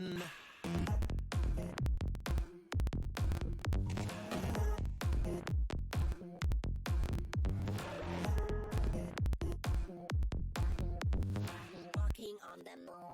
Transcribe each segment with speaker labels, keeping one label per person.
Speaker 1: Walking on the moon.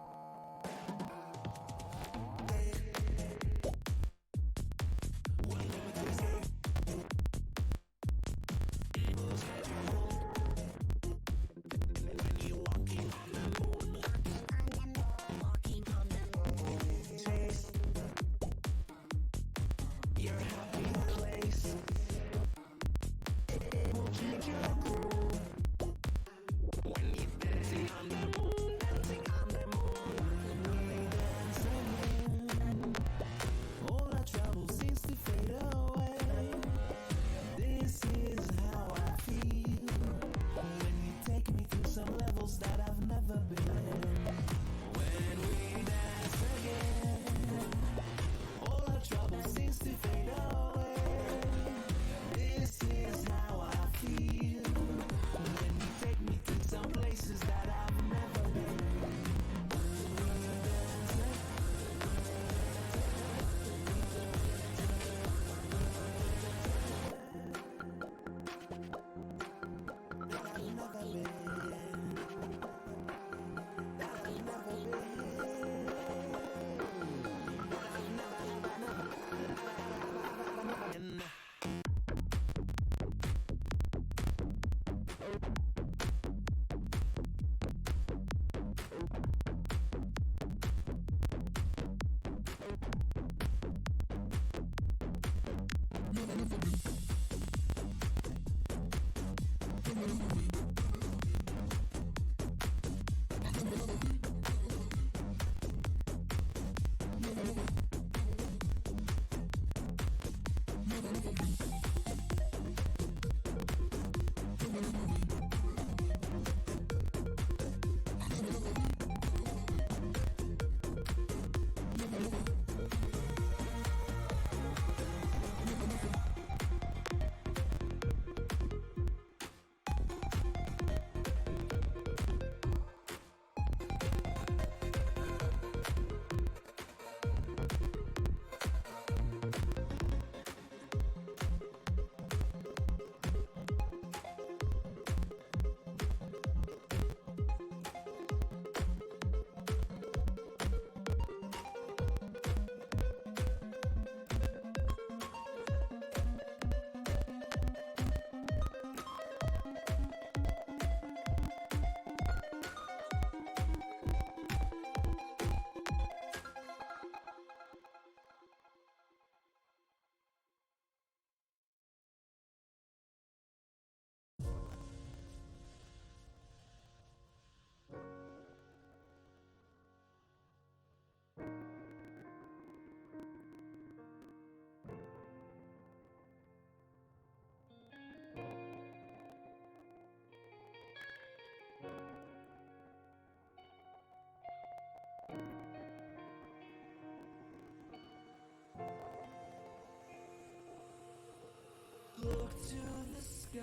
Speaker 2: Look to the sky,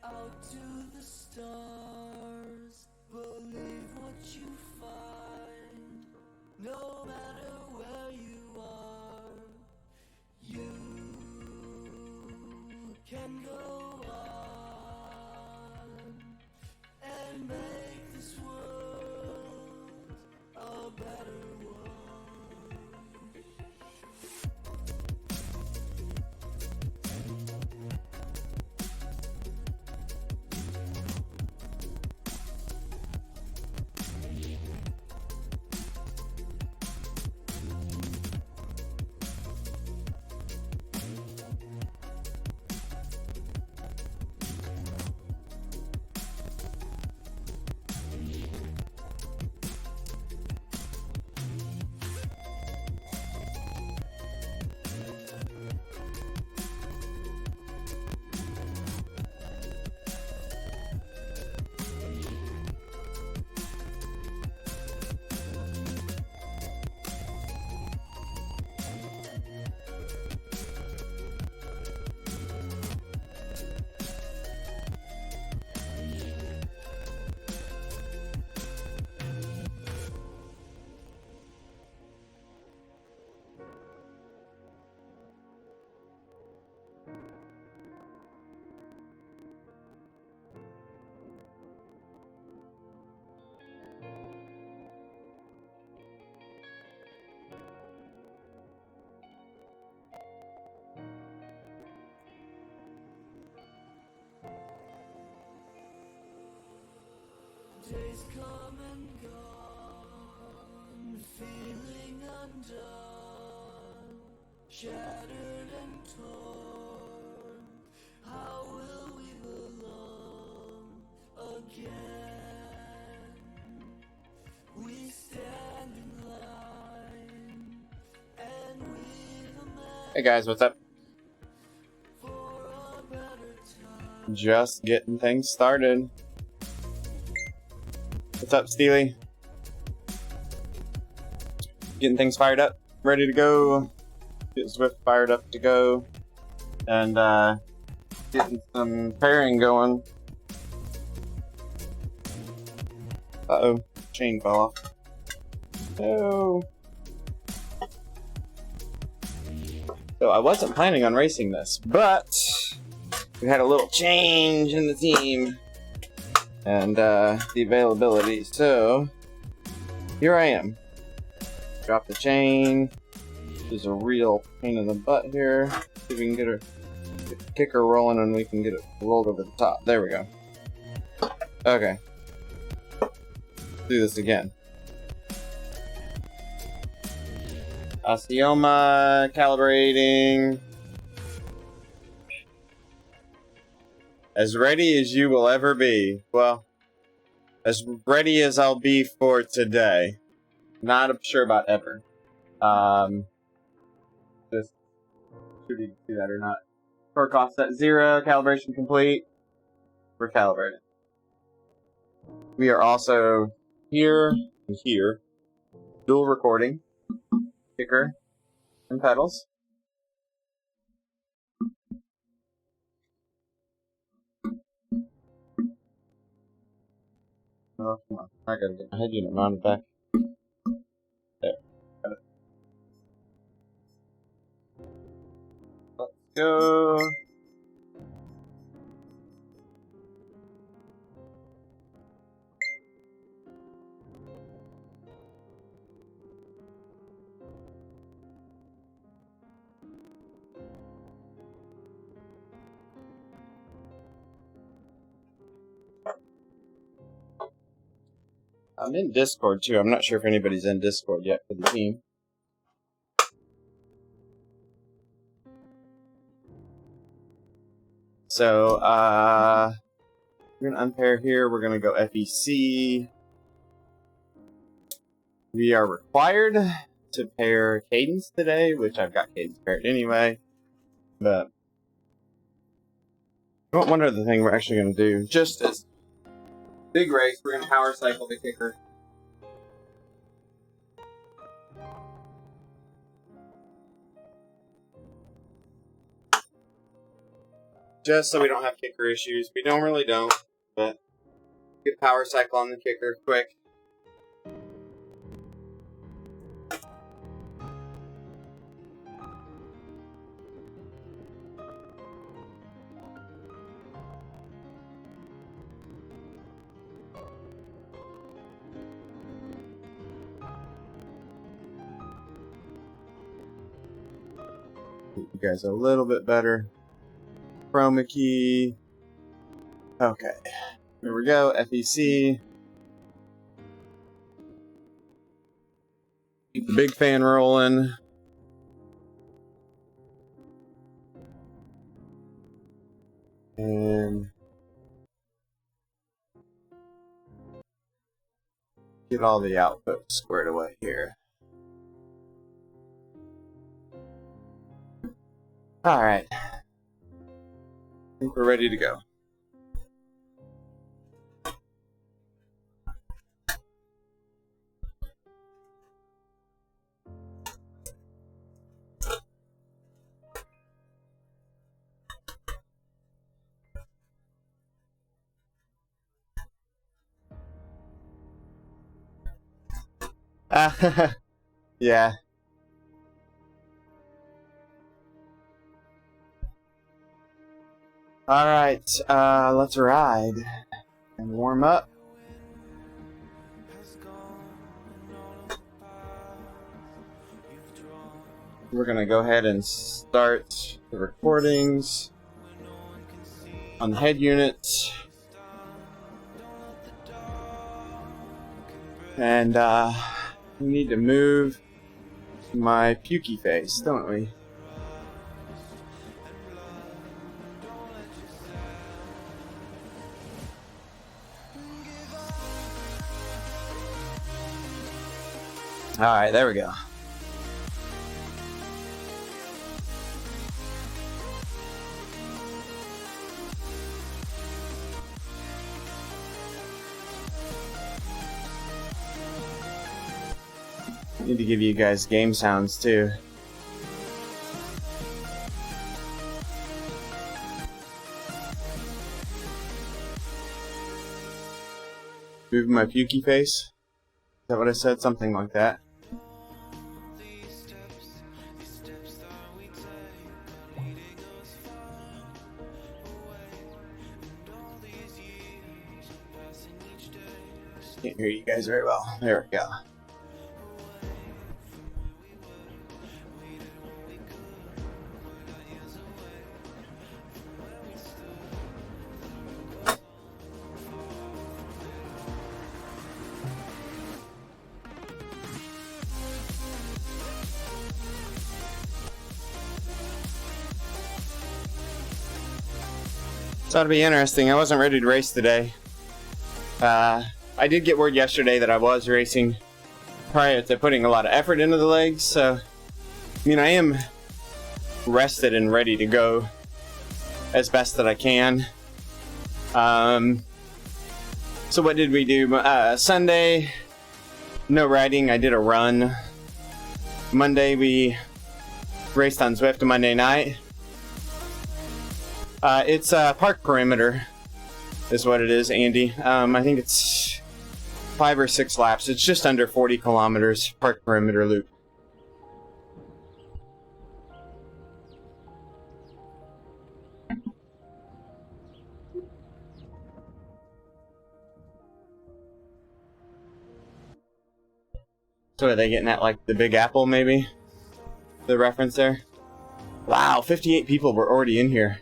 Speaker 2: out to the stars. Believe what you find, no matter where you are. You can go on and make this world a better world. Days come and gone, feeling undone, shattered and torn. How will we belong again? We stand in line and we've met
Speaker 3: Hey guys, what's up?
Speaker 2: for a better time.
Speaker 3: Just getting things started. What's up, Steely? Getting things fired up, ready to go. Get Zwift fired up to go. And getting some pairing going. Uh-oh, chain fell off. No. So I wasn't planning on racing this, but we had a little change in the team and the availability, so here I am. Drop the chain. This is a real pain in the butt here. See if we can get the kicker rolling and we can get it rolled over the top. There we go. Okay. Do this again. Osteoma, calibrating. As ready as you will ever be. Well, as ready as I'll be for today. Not sure about ever. Just should we do that or not? Torque offset 0, calibration complete. We're calibrated. We are also here and here. Dual recording. Kicker and pedals. Oh, come on. I gotta get my head unit mounted back. There. Got it. Let's go. I'm in Discord too. I'm not sure if anybody's in Discord yet for the team. So, we're gonna unpair here. We're gonna go FEC. We are required to pair Cadence today, which I've got Cadence paired anyway. But one other thing we're actually gonna do, just as big race, we're gonna power cycle the kicker. Just so we don't have kicker issues. We normally don't, but get power cycle on the kicker quick. Get you guys a little bit better. Chroma key. Okay. Here we go. FEC. Keep the big fan rolling. And get all the output squared away here. Alright. I think we're ready to go. Yeah. Alright, let's ride and warm up. We're gonna go ahead and start the recordings on the head unit. And we need to move my pukey face, don't we? Alright, there we go. Need to give you guys game sounds too. Move my pukey face? Is that what I said? Something like that. Can't hear you guys very well. There we go. So it'll be interesting. I wasn't ready to race today. I did get word yesterday that I was racing prior to putting a lot of effort into the legs, so I mean I am rested and ready to go as best that I can. So what did we do? Sunday, no riding. I did a run. Monday we raced on Zwift Monday night. It's park perimeter is what it is, Andy. I think it's 5 or 6 laps. It's just under 40 kilometers park perimeter loop. So are they getting at like the Big Apple maybe? The reference there? Wow, 58 people were already in here.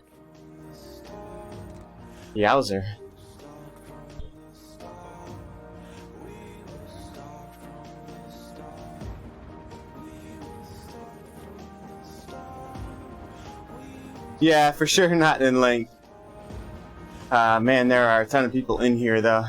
Speaker 3: Yowzer. Yeah, for sure not in length. Man, there are a ton of people in here though.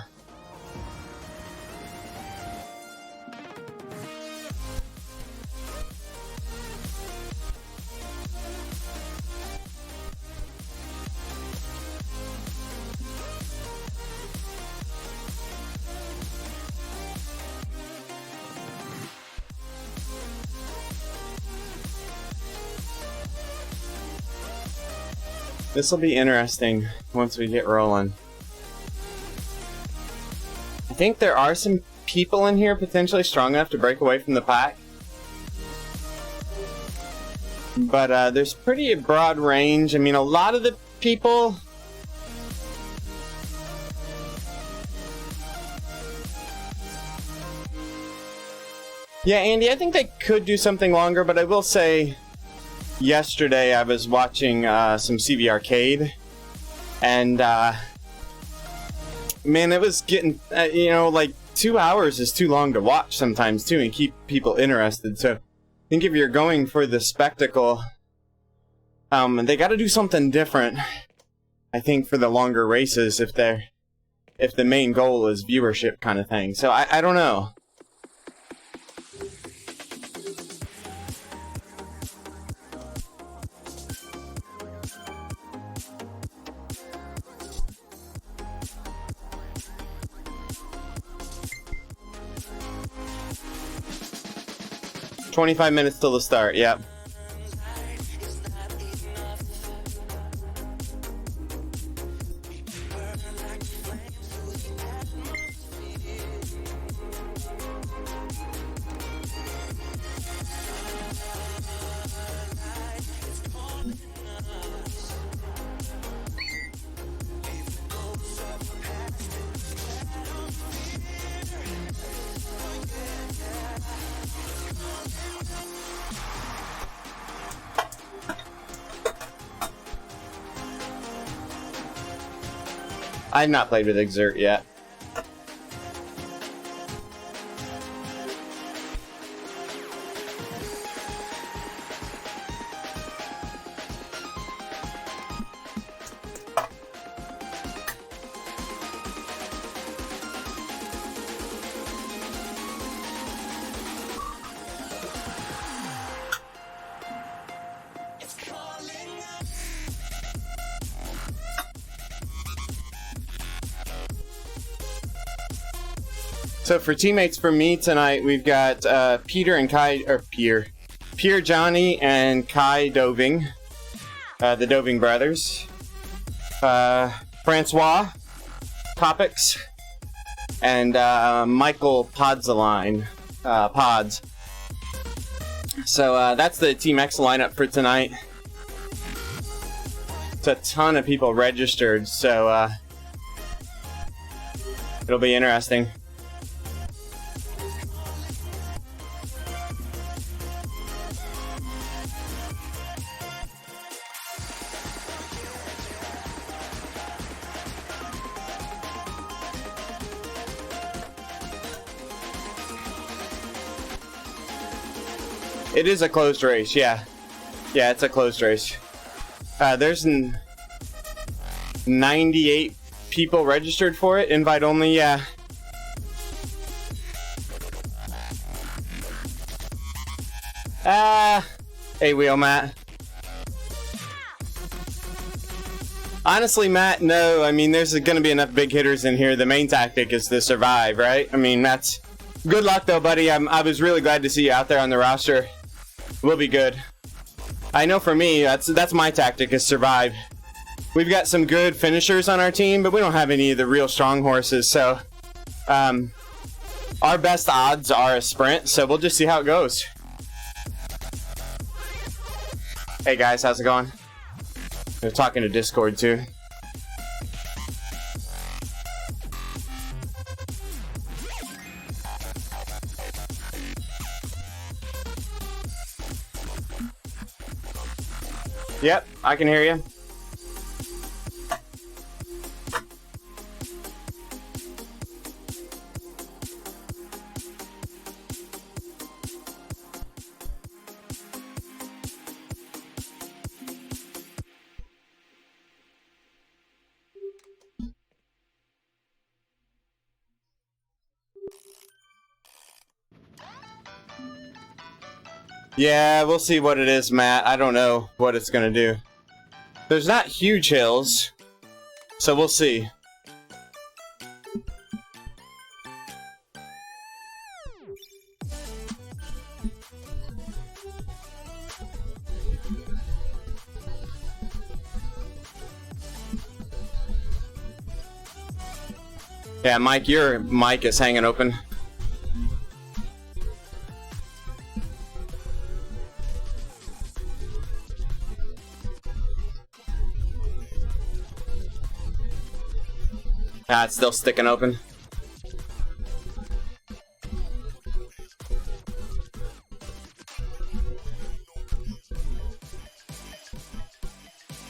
Speaker 3: This will be interesting once we get rolling. I think there are some people in here potentially strong enough to break away from the pack. But there's pretty broad range. I mean, a lot of the people... Yeah, Andy, I think they could do something longer, but I will say... Yesterday I was watching some CV Arcade, and man, it was getting, you know, like 2 hours is too long to watch sometimes too, and keep people interested. So I think if you're going for the spectacle, they got to do something different. I think for the longer races, if the main goal is viewership kind of thing. So I don't know. "25 minutes till the start." Yep. I've not played with Exert yet. So for teammates for me tonight, we've got Peter and Kai, or Pierre Johnny and Kai Doving, the Doving brothers. Francois Topics and Michael Podzaline, Pods. So that's the Team X lineup for tonight. It's a ton of people registered, so it'll be interesting. It is a closed race, yeah. Yeah, it's a closed race. There's 98 people registered for it, invite only, yeah. Hey, Wheel Matt. Honestly, Matt, no. I mean, there's going to be enough big hitters in here. The main tactic is to survive, right? I mean, that's... Good luck, though, buddy. I was really glad to see you out there on the roster. We'll be good. I know for me, that's my tactic, is survive. We've got some good finishers on our team, but we don't have any of the real strong horses, so... our best odds are a sprint, so we'll just see how it goes. Hey guys, how's it going? We're talking to Discord, too. Yep, I can hear you. Yeah, we'll see what it is, Matt. I don't know what it's gonna do. There's not huge hills, so we'll see. Yeah, Mike, your mic is hanging open. Ah, it's still sticking open.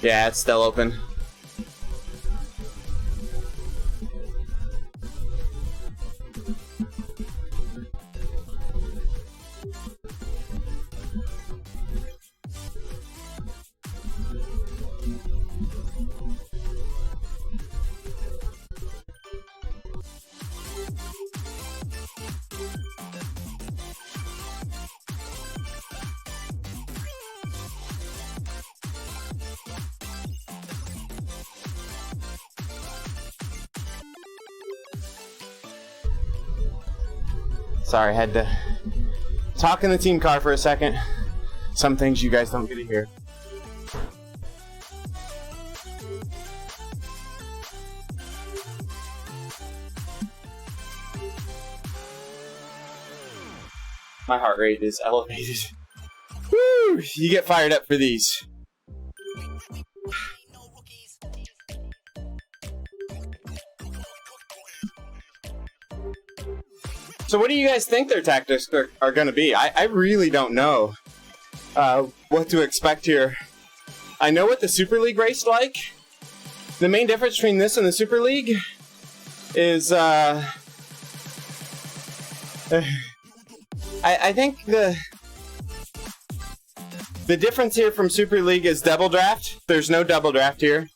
Speaker 3: Yeah, it's still open. Sorry, I had to talk in the team car for a second. Some things you guys don't get to hear. My heart rate is elevated. Woo! You get fired up for these. So what do you guys think their tactics are going to be? I really don't know what to expect here. I know what the Super League raced like. The main difference between this and the Super League is I think the difference here from Super League is double draft. There's no double draft here.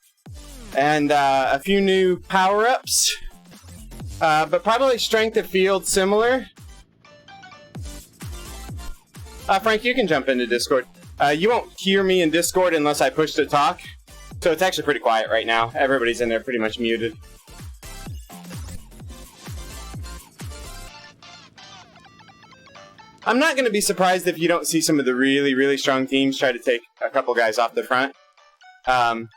Speaker 3: And a few new power-ups. But probably strength of field similar. Frank, you can jump into Discord. You won't hear me in Discord unless I push to talk. So it's actually pretty quiet right now. Everybody's in there pretty much muted. I'm not going to be surprised if you don't see some of the really, really strong teams try to take a couple guys off the front. I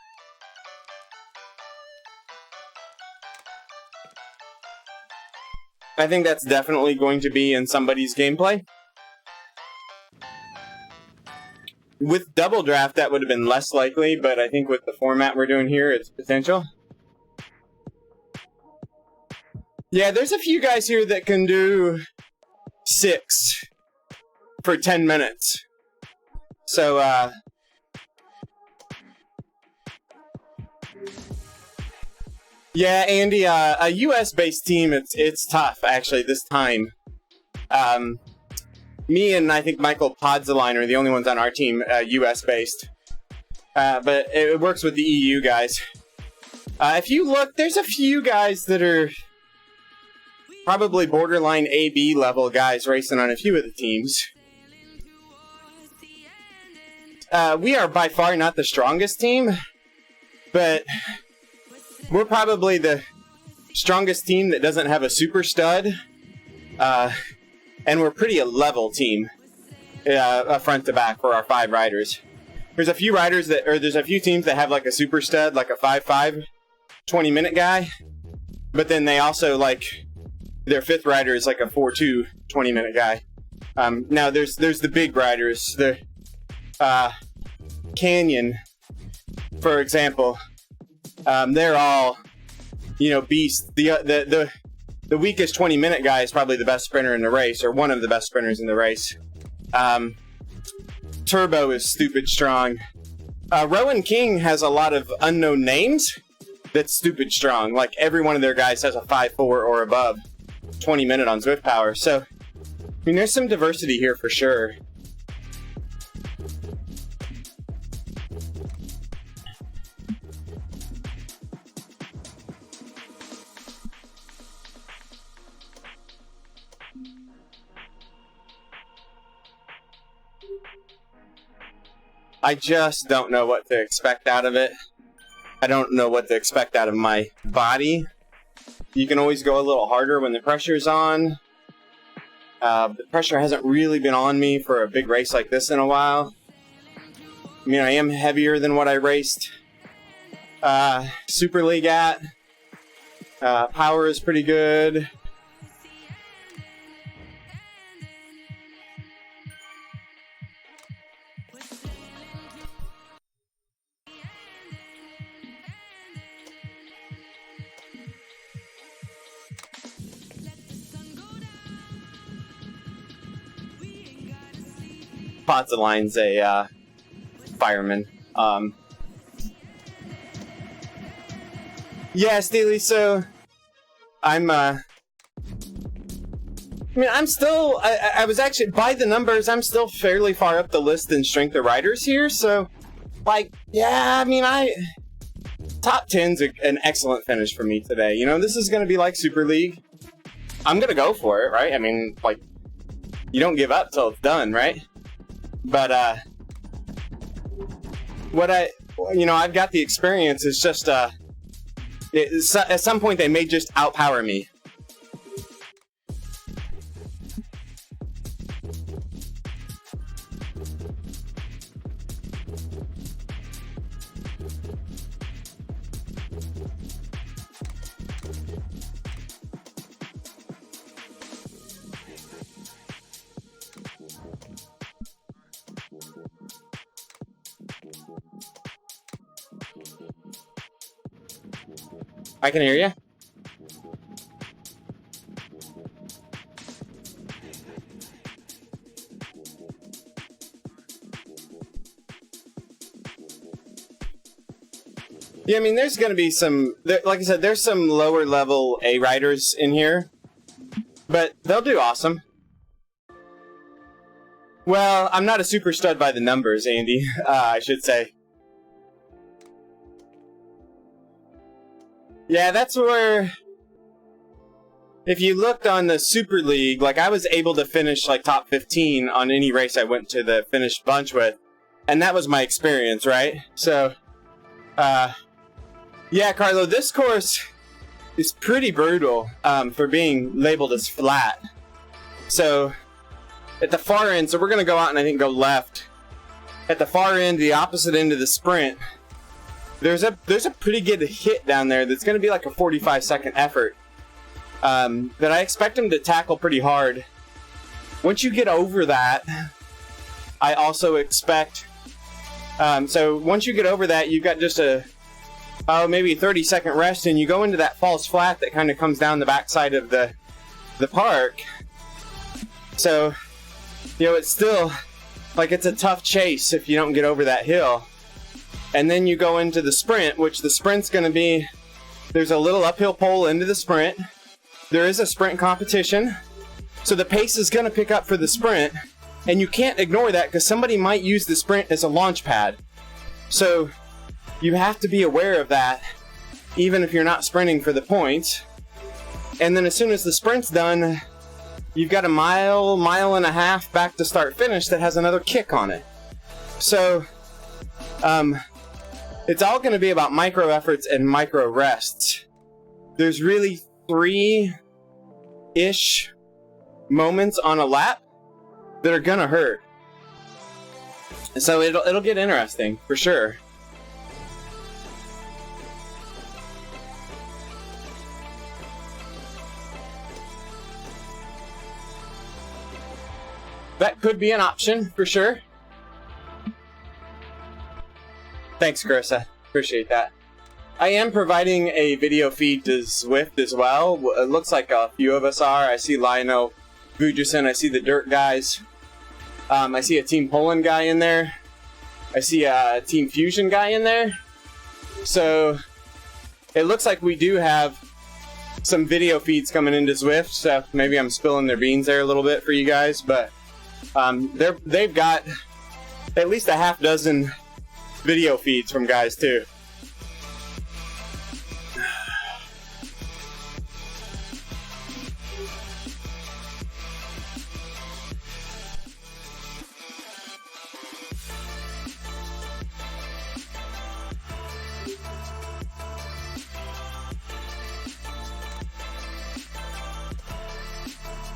Speaker 3: think that's definitely going to be in somebody's gameplay. With double draft, that would have been less likely, but I think with the format we're doing here, it's potential. Yeah, there's a few guys here that can do 6 for 10 minutes. So, yeah, Andy, a US-based team, it's tough, actually, this time. Me and I think Michael Podzaline are the only ones on our team, US-based. But it works with the EU guys. If you look, there's a few guys that are probably borderline AB level guys racing on a few of the teams. We are by far not the strongest team, but we're probably the strongest team that doesn't have a super stud. And we're pretty a level team, front to back for our 5 riders. There's a few riders there's a few teams that have like a super stud, like a 5.5, 20-minute guy. But then they also like, their 5th rider is like a 4.2, 20-minute guy. Now there's the big riders, the Canyon, for example. They're all, you know, beasts. The weakest 20-minute guy is probably the best sprinter in the race, or one of the best sprinters in the race. Turbo is stupid strong. Rowan King has a lot of unknown names that's stupid strong. Like, every one of their guys has a 5.4 or above 20-minute on Zwift power. So, I mean, there's some diversity here for sure. I just don't know what to expect out of it. I don't know what to expect out of my body. You can always go a little harder when the pressure's on. The pressure hasn't really been on me for a big race like this in a while. I mean, I am heavier than what I raced Super League at. Power is pretty good. Podzaline's a fireman. Yeah, Steely, so I was actually, by the numbers, I'm still fairly far up the list in strength of riders here, so, like, yeah, I mean, top 10's an excellent finish for me today. You know, this is going to be like Super League. I'm going to go for it, right? I mean, like, you don't give up till it's done, right? But, I've got the experience. It's just, at some point they may just outpower me. I can hear you. Yeah, I mean, there's going to be some, like I said, there's some lower level A riders in here, but they'll do awesome. Well, I'm not a super stud by the numbers, Andy, I should say. Yeah, that's where, if you looked on the Super League, like, I was able to finish, like, top 15 on any race I went to the finish bunch with, and that was my experience, right? So, yeah, Carlo, this course is pretty brutal for being labeled as flat. So, at the far end, so we're going to go out and I think go left. At the far end, the opposite end of the sprint, there's a pretty good hit down there that's going to be like a 45-second effort that I expect him to tackle pretty hard. Once you get over that, I also expect... so once you get over that, you've got just maybe a 30-second rest, and you go into that false flat that kind of comes down the backside of the park. So, it's still, like, it's a tough chase if you don't get over that hill. And then you go into the sprint, which the sprint's going to be, there's a little uphill pole into the sprint. There is a sprint competition. So the pace is going to pick up for the sprint. And you can't ignore that because somebody might use the sprint as a launch pad. So you have to be aware of that, even if you're not sprinting for the points. And then as soon as the sprint's done, you've got a mile and a half back to start finish that has another kick on it. So it's all going to be about micro efforts and micro rests. There's really 3-ish moments on a lap that are gonna hurt. So it'll get interesting for sure. That could be an option for sure. Thanks, Carissa. Appreciate that. I am providing a video feed to Zwift as well. It looks like a few of us are. I see Lionel Vujason, I see the Dirt guys. I see a Team Poland guy in there. I see a Team Fusion guy in there. So it looks like we do have some video feeds coming into Zwift. So maybe I'm spilling their beans there a little bit for you guys, but they've got at least a half dozen video feeds from guys too.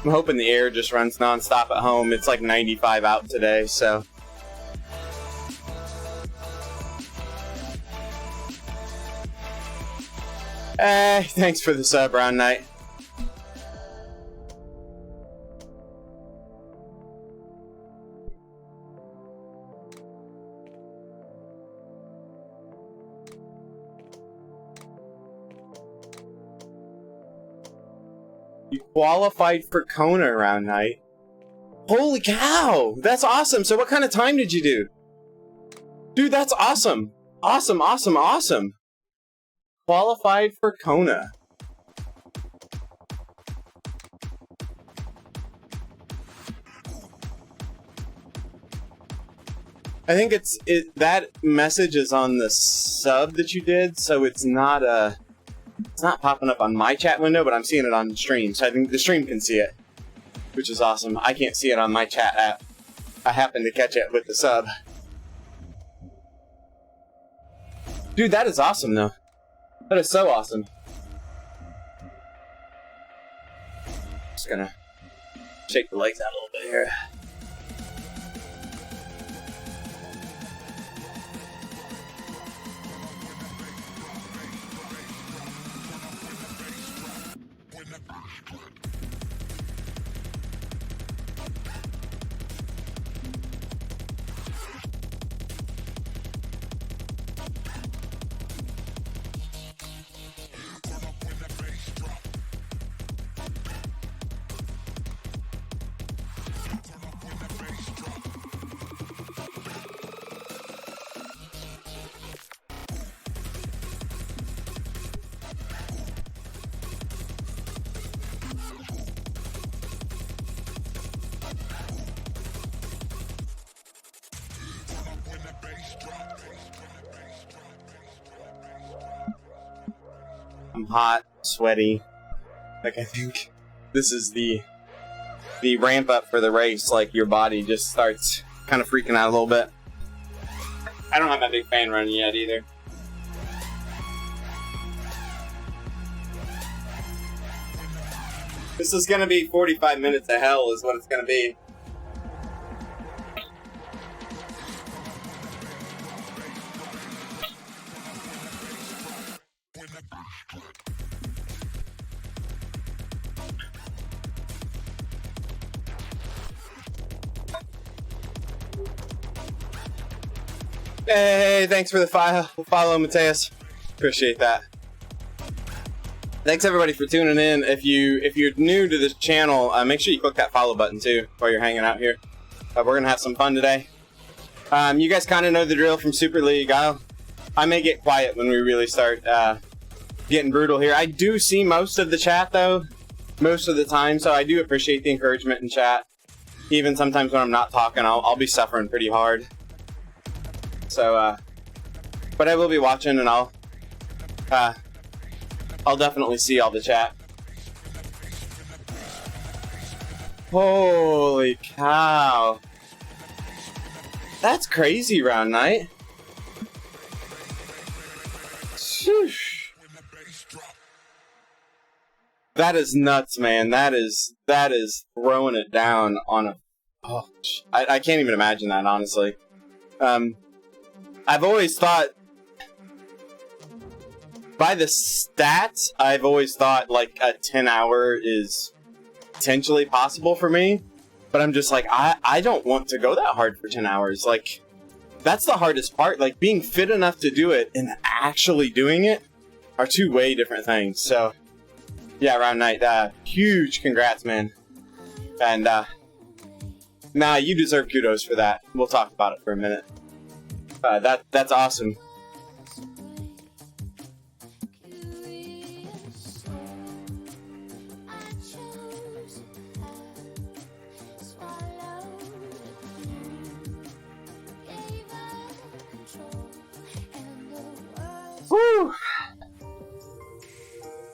Speaker 3: I'm hoping the air just runs non-stop at home. It's like 95 out today, so. Thanks for the sub, Round Night. You qualified for Kona, Round Night. Holy cow! That's awesome! So what kind of time did you do? Dude, that's awesome! Awesome, awesome, awesome! Qualified for Kona. I think that message is on the sub that you did, so it's not popping up on my chat window, but I'm seeing it on the stream, so I think the stream can see it, which is awesome. I can't see it on my chat app. I happen to catch it with the sub. Dude, that is awesome, though. That is so awesome. Just gonna shake the legs out a little bit here. I'm hot, sweaty. Like, I think this is the ramp up for the race. Like, your body just starts kind of freaking out a little bit. I don't have my big fan running yet either. This is gonna be 45 minutes of hell is what it's gonna be. Hey, thanks for the follow, Mateus. Appreciate that. Thanks everybody for tuning in. If you're new to this channel, make sure you click that follow button too while you're hanging out here. We're gonna have some fun today. You guys kind of know the drill from Super League. I may get quiet when we really start getting brutal here. I do see most of the chat though, most of the time, so I do appreciate the encouragement in chat. Even sometimes when I'm not talking, I'll be suffering pretty hard. So, but I will be watching, and I'll definitely see all the chat. Holy cow. That's crazy, Round Night. Sheesh. That is nuts, man. That is throwing it down on a... Oh, I can't even imagine that, honestly. I've always thought... By the stats, I've always thought, like, a 10-hour is potentially possible for me. But I'm just like, I don't want to go that hard for 10 hours. Like, that's the hardest part. Like, being fit enough to do it and actually doing it are two way different things. So, yeah, Round Night, huge congrats, man. And, nah, you deserve kudos for that. We'll talk about it for a minute. That's awesome. Woo!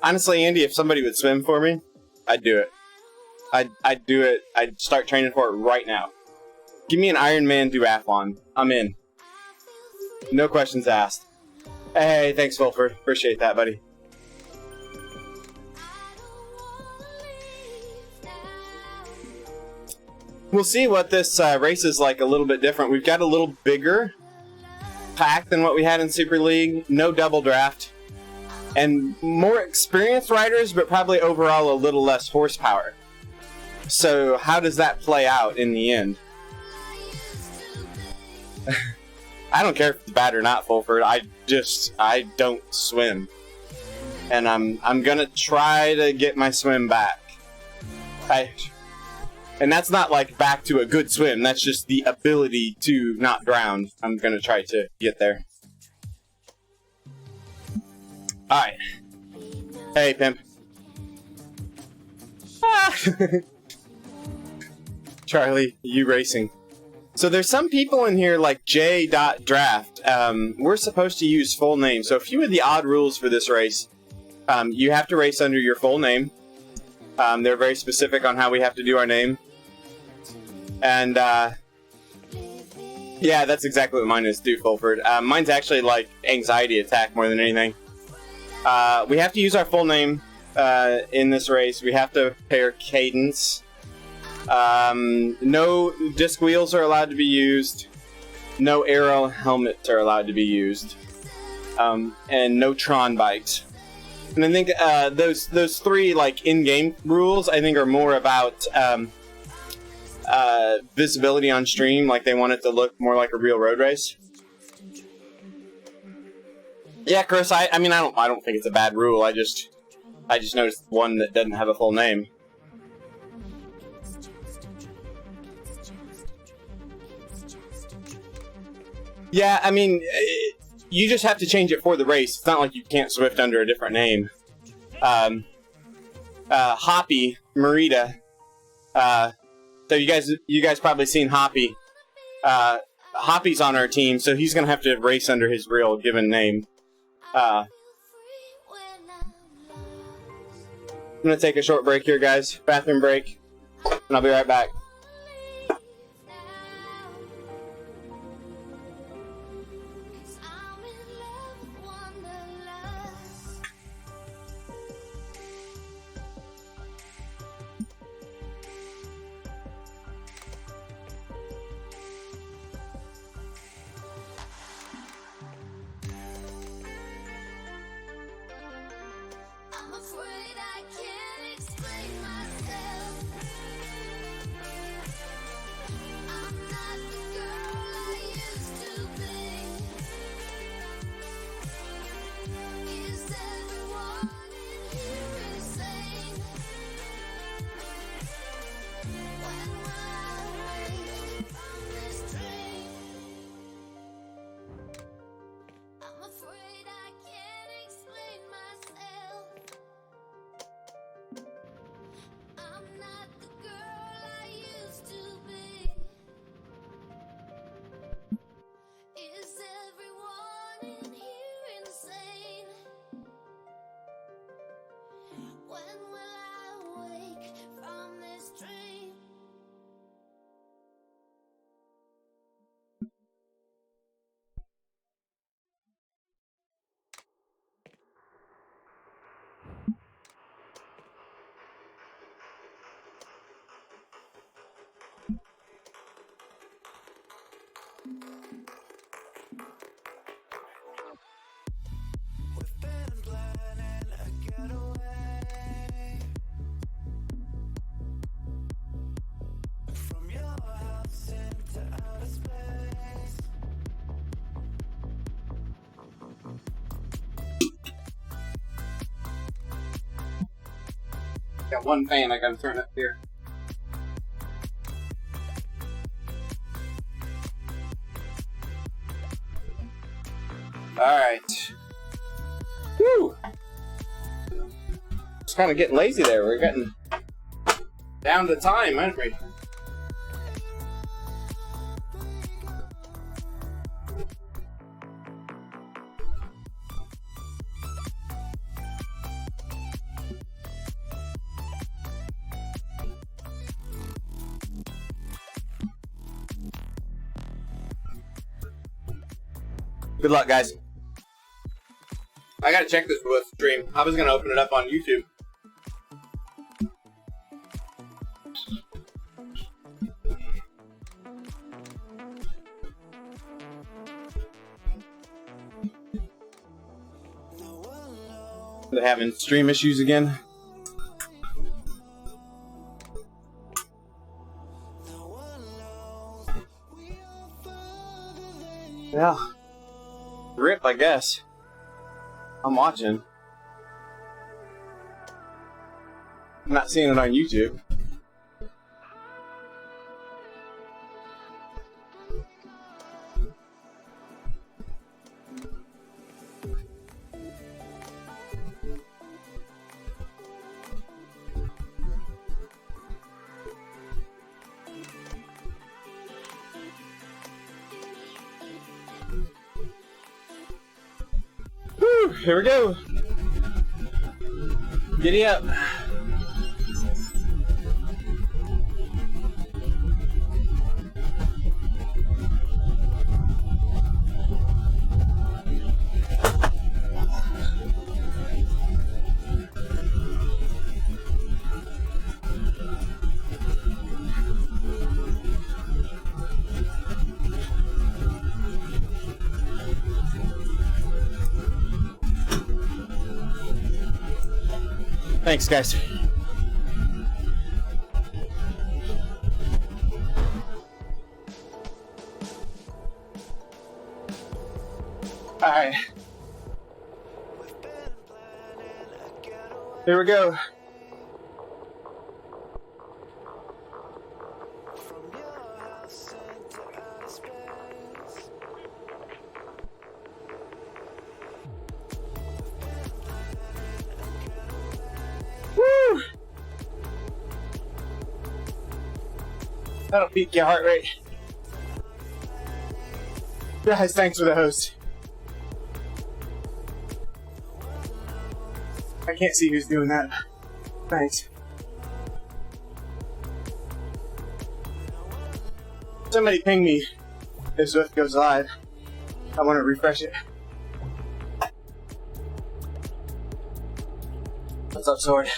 Speaker 3: Honestly, Andy, if somebody would swim for me, I'd do it. I'd do it. I'd start training for it right now. Give me an Ironman duathlon. I'm in. No questions asked. Hey, thanks, Fulford. Appreciate that, buddy. We'll see what this race is like a little bit different. We've got a little bigger pack than what we had in Super League. No double draft. And more experienced riders, but probably overall a little less horsepower. So how does that play out in the end? I don't care if it's bad or not, Fulford. I don't swim. And I'm gonna try to get my swim back. And that's not like back to a good swim, that's just the ability to not drown. I'm gonna try to get there. Alright. Hey, pimp. Ah. Charlie, you racing. So there's some people in here like J.Draft. We're supposed to use full name. So a few of the odd rules for this race. You have to race under your full name. They're very specific on how we have to do our name. And, yeah, that's exactly what mine is too, Fulford. Mine's actually like anxiety attack more than anything. We have to use our full name in this race. We have to pair cadence. No disc wheels are allowed to be used. No aero helmets are allowed to be used. And no Tron bikes. And I think those three like in-game rules I think are more about visibility on stream. Like they want it to look more like a real road race. Yeah, Chris. I mean I don't think it's a bad rule. I just noticed one that doesn't have a full name. Yeah, I mean, you just have to change it for the race. It's not like you can't Zwift under a different name. Hoppy, Marita. So you guys probably seen Hoppy. Hoppy's on our team, so he's gonna have to race under his real given name. I'm gonna take a short break here, guys. Bathroom break, and I'll be right back.
Speaker 2: We've been planning a getaway from your house into outer space.
Speaker 3: Got one fan I gotta turn up here. Alright. Whew! Just kind of getting lazy there. We're getting down to time, aren't we? Good luck, guys. I gotta check this Zwift stream. I was gonna open it up on YouTube. They're having stream issues again. Yeah. Rip, I guess. I'm watching. I'm not seeing it on YouTube. Whew, here we go. Giddy up. Thanks, guys. All right. Here we go. Woo! That'll peak your heart rate. Guys, thanks for the host. I can't see who's doing that. Thanks. Somebody ping me if Zwift goes live. I want to refresh it. What's up, Sword?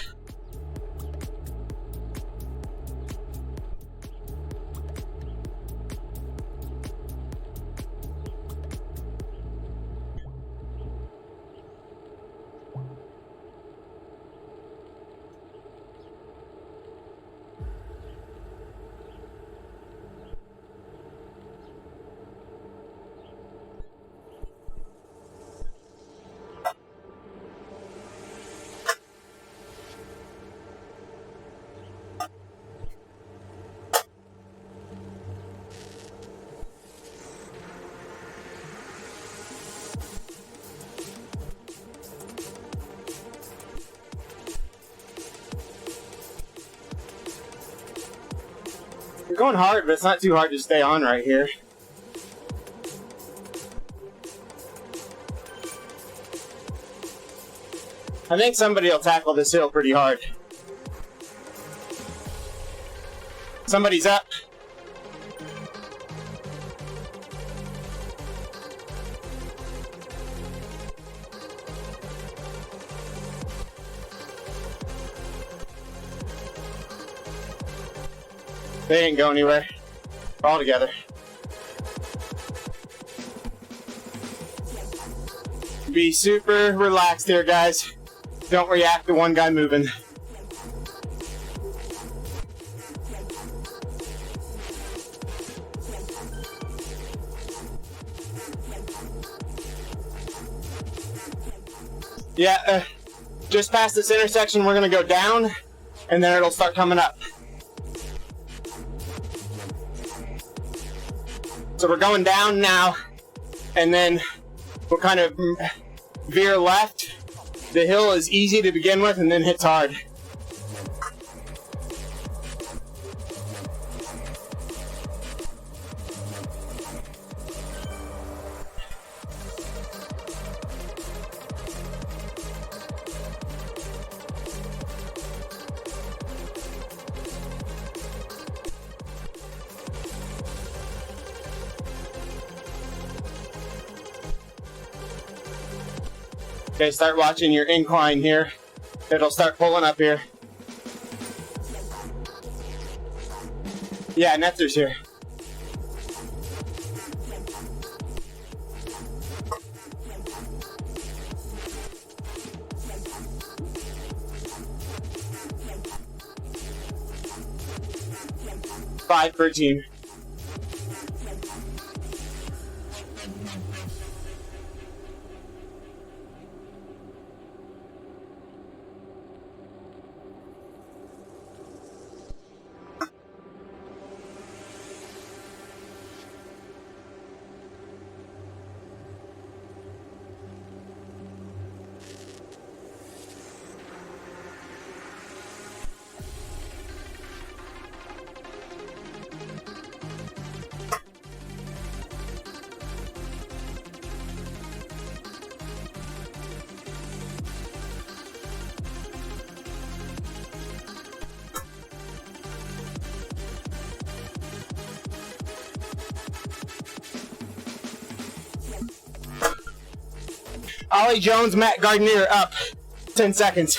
Speaker 3: You're going hard, but it's not too hard to stay on right here. I think somebody will tackle this hill pretty hard. Somebody's up. They didn't go anywhere. We're all together. Be super relaxed here, guys. Don't react to one guy moving. Yeah, just past this intersection, we're gonna go down, and then it'll start coming up. So we're going down now, and then we'll kind of veer left. The hill is easy to begin with, and then hits hard. Okay, start watching your incline here. It'll start pulling up here. Yeah, Netzer's here. Five per team. Ollie Jones, Matt Gardner up. 10 seconds.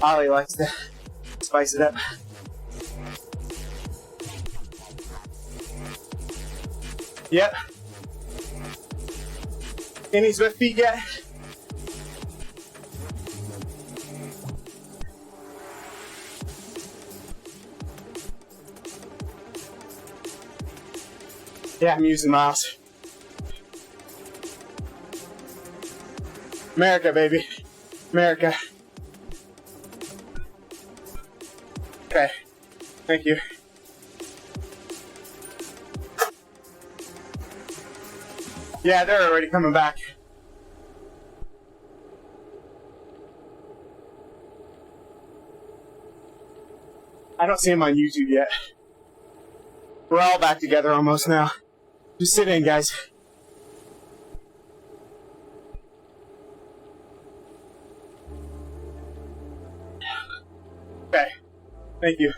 Speaker 3: Ollie likes to spice it up. Yep. Any Zwift feet yet? Yeah, I'm using miles. America, baby. America. Okay. Thank you. Yeah, they're already coming back. I don't see them on YouTube yet. We're all back together almost now. Just sit in, guys. Okay. Thank you.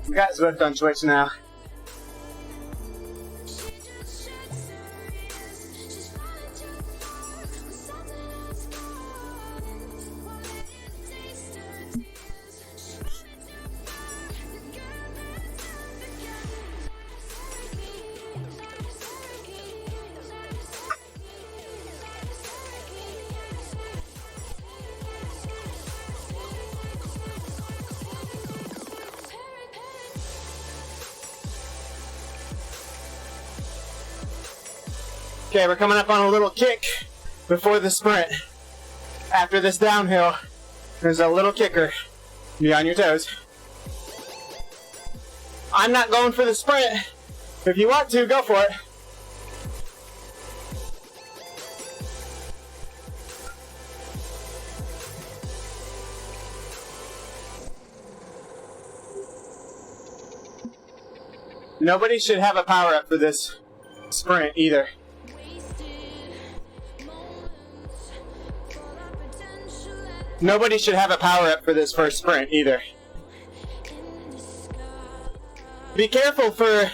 Speaker 3: We got Zwift on Twitch now.
Speaker 4: Okay, we're coming up on a little kick before the sprint. After this downhill, there's a little kicker. Be on your toes. I'm not going for the sprint. If you want to, go for it. Nobody should have a power-up for this sprint either. Nobody should have a power-up for this first sprint either. Be careful for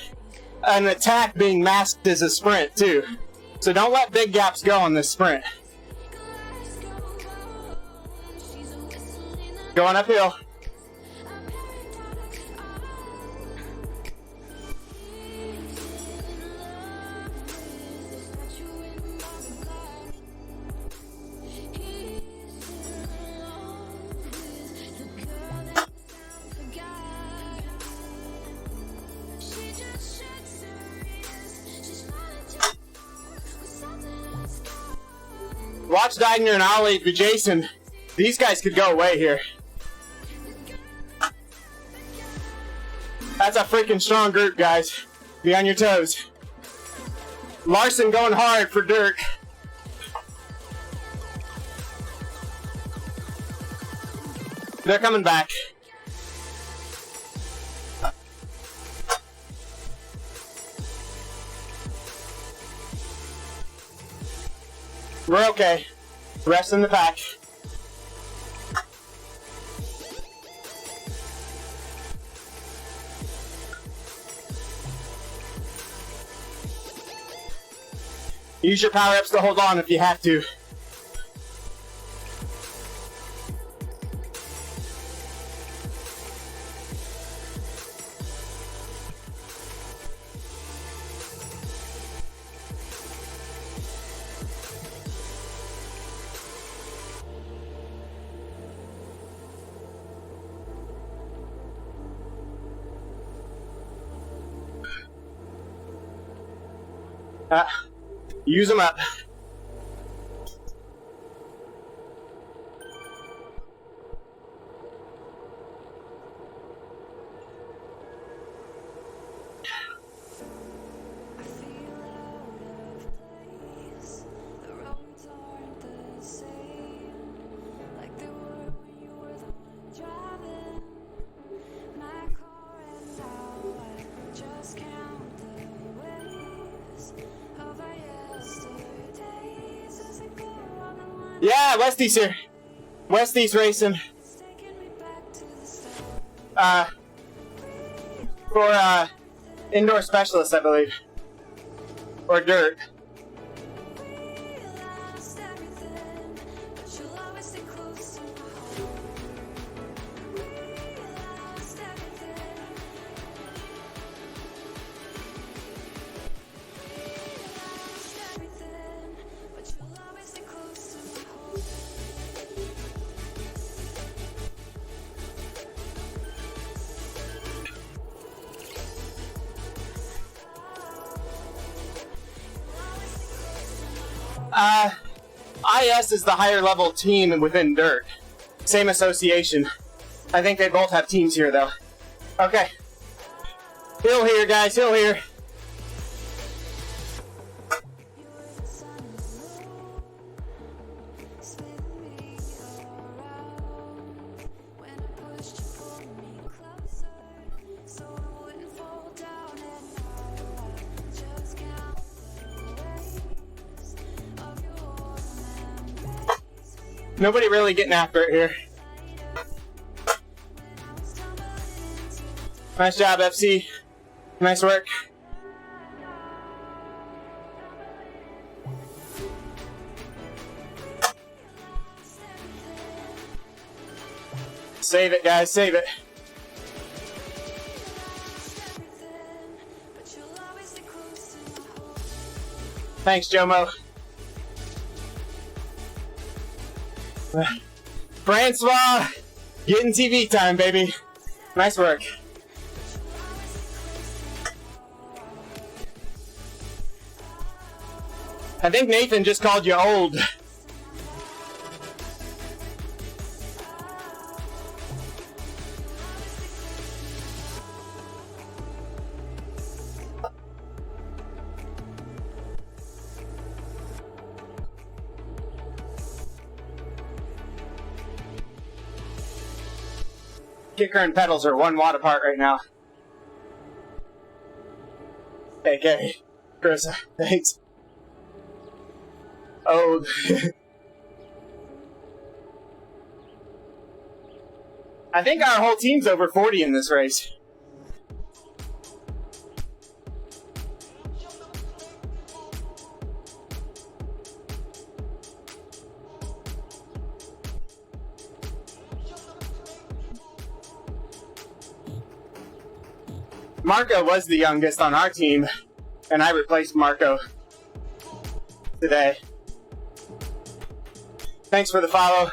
Speaker 4: an attack being masked as a sprint too. So don't let big gaps go on this sprint. Going uphill. Watch Dagner and Ollie for Jason. These guys could go away here. That's a freaking strong group, guys. Be on your toes. Larson going hard for Dirk. They're coming back. We're okay. Rest in the pack. Use your power-ups to hold on if you have to. Use them up. Yeah, Westy's here. Westy's racing. For indoor specialist, I believe. Or dirt. IS is the higher level team within Dirt. Same association. I think they both have teams here though. Okay. Hill here, guys, hill here. Nobody really getting after it here. Nice job, FC. Nice work. Save it, guys, save it. Thanks, Jomo. Francois, getting TV time, baby. Nice work. I think Nathan just called you old. Kicker and pedals are 1 watt apart right now. Okay, Chris, thanks. Oh. I think our whole team's over 40 in this race. Marco was the youngest on our team, and I replaced Marco today. Thanks for the follow.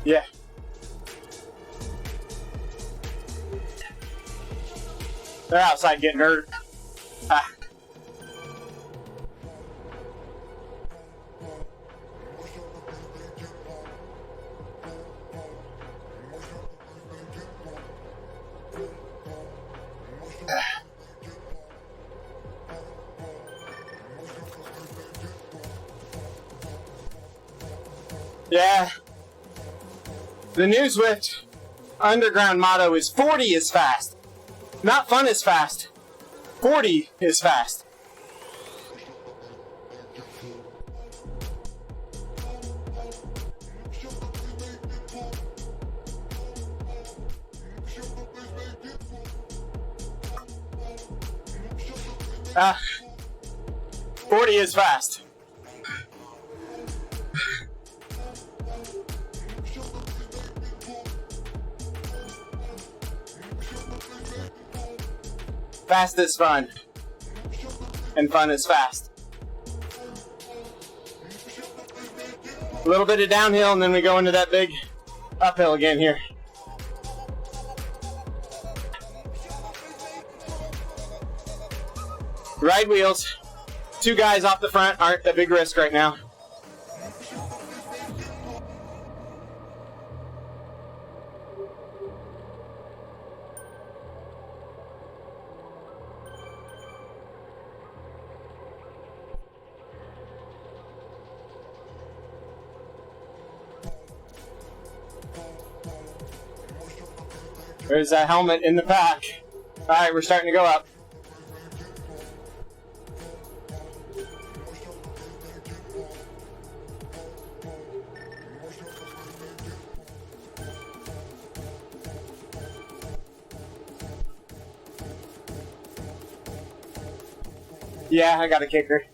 Speaker 4: Yeah. They're outside getting hurt. Ah. Yeah. The new Zwift underground motto is 40 is fast. Not fun is fast. 40 is fast. Ah, 40 is fast. Fast is fun. And fun is fast. A little bit of downhill and then we go into that big uphill again here. Ride wheels. 2 guys off the front aren't a big risk right now. There's a helmet in the pack. Alright, we're starting to go up. Yeah, I got a kicker.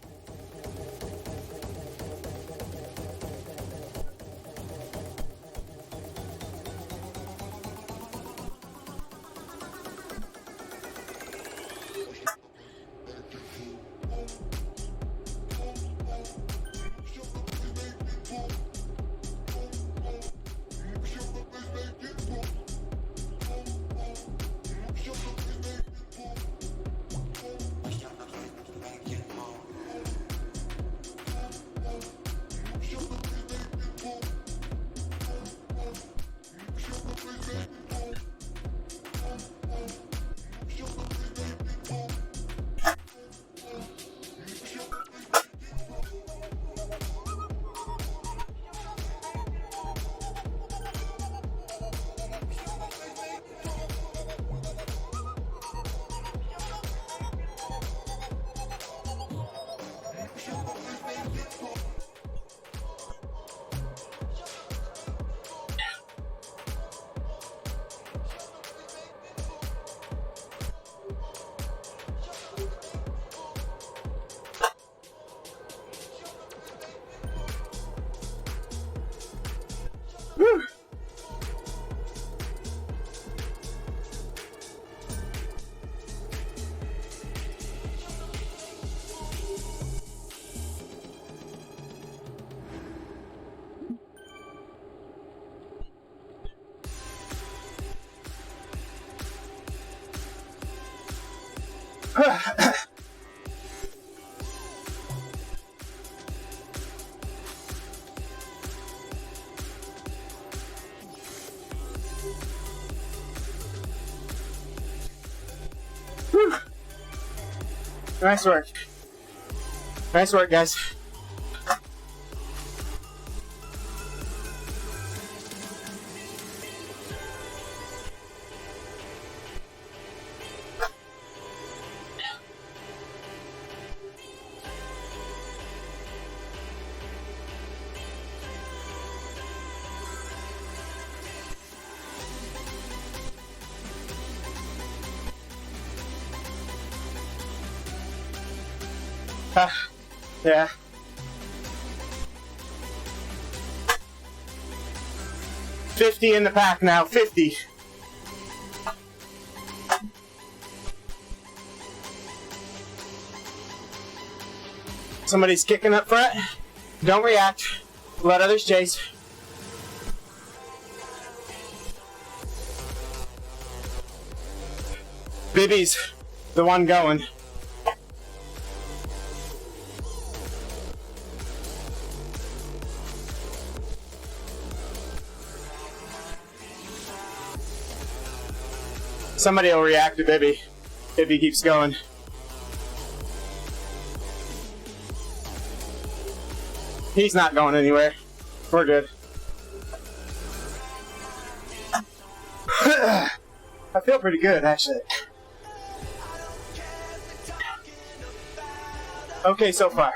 Speaker 4: Whew. Nice work. Nice work, guys. Yeah. $50 in the pack now, 50. Somebody's kicking up front. Don't react. Let others chase. Bibby's the one going. Somebody will react to Bibby if he keeps going. He's not going anywhere. We're good. I feel pretty good, actually. Okay, so far.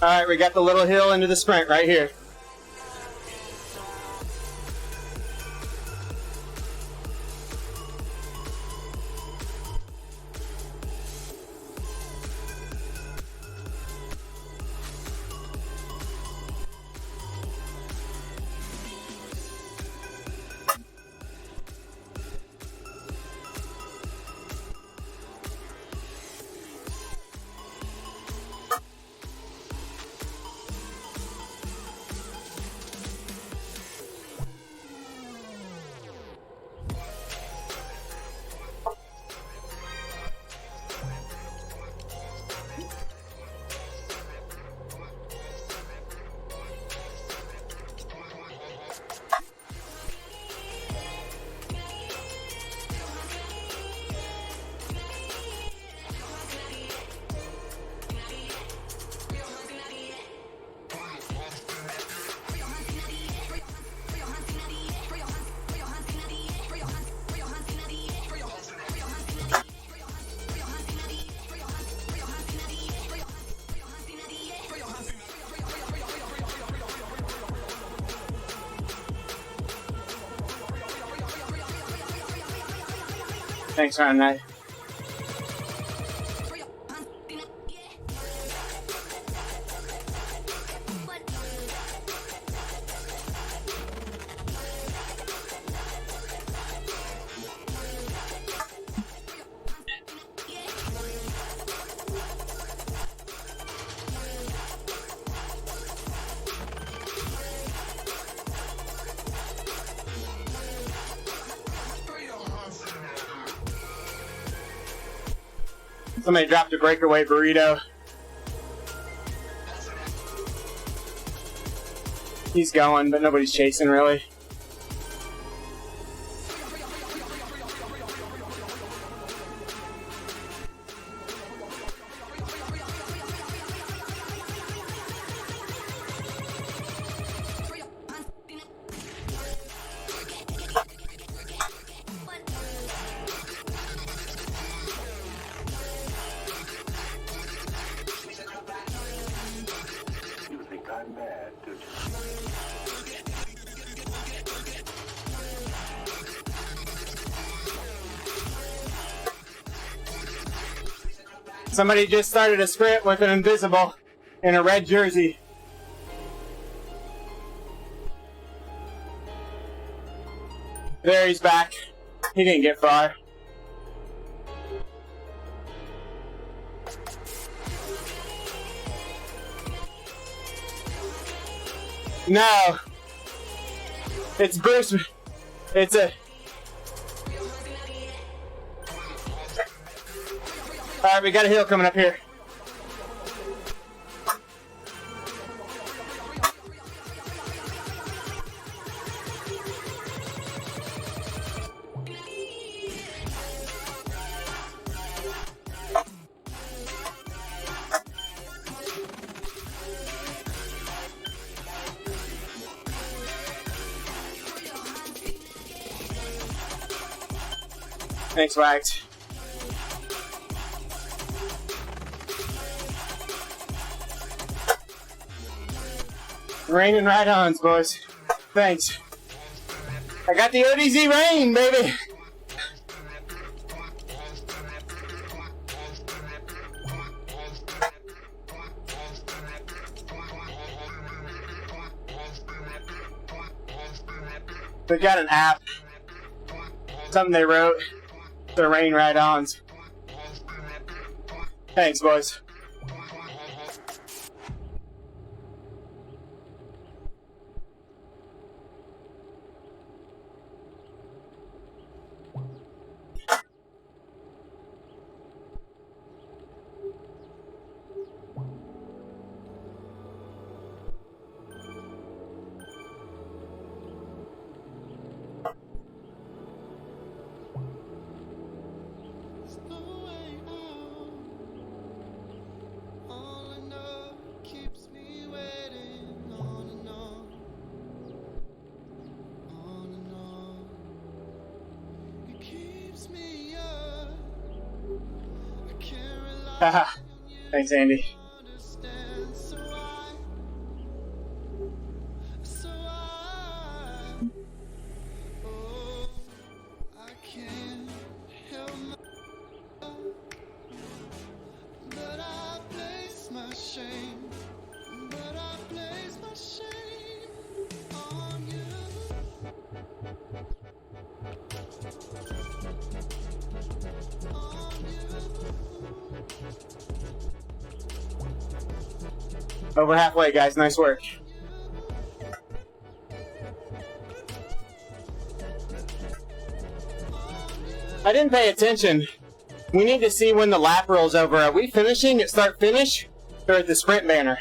Speaker 4: Alright, we got the little hill into the sprint right here. Thanks, Ryan. Night. Somebody dropped a breakaway burrito. He's going, but nobody's chasing really. Somebody just started a sprint with an invisible in a red jersey. There, he's back. He didn't get far. No. It's Bruce. It's a... Alright, we got a hill coming up here. Thanks, Wags. Rain and ride-ons, boys. Thanks. I got the ODZ rain, baby. They've got an app. Something they wrote. The rain ride-ons. Thanks, boys. Haha. Thanks, Andy. Over halfway, guys. Nice work. I didn't pay attention. We need to see when the lap rolls over. Are we finishing at start finish or at the sprint banner?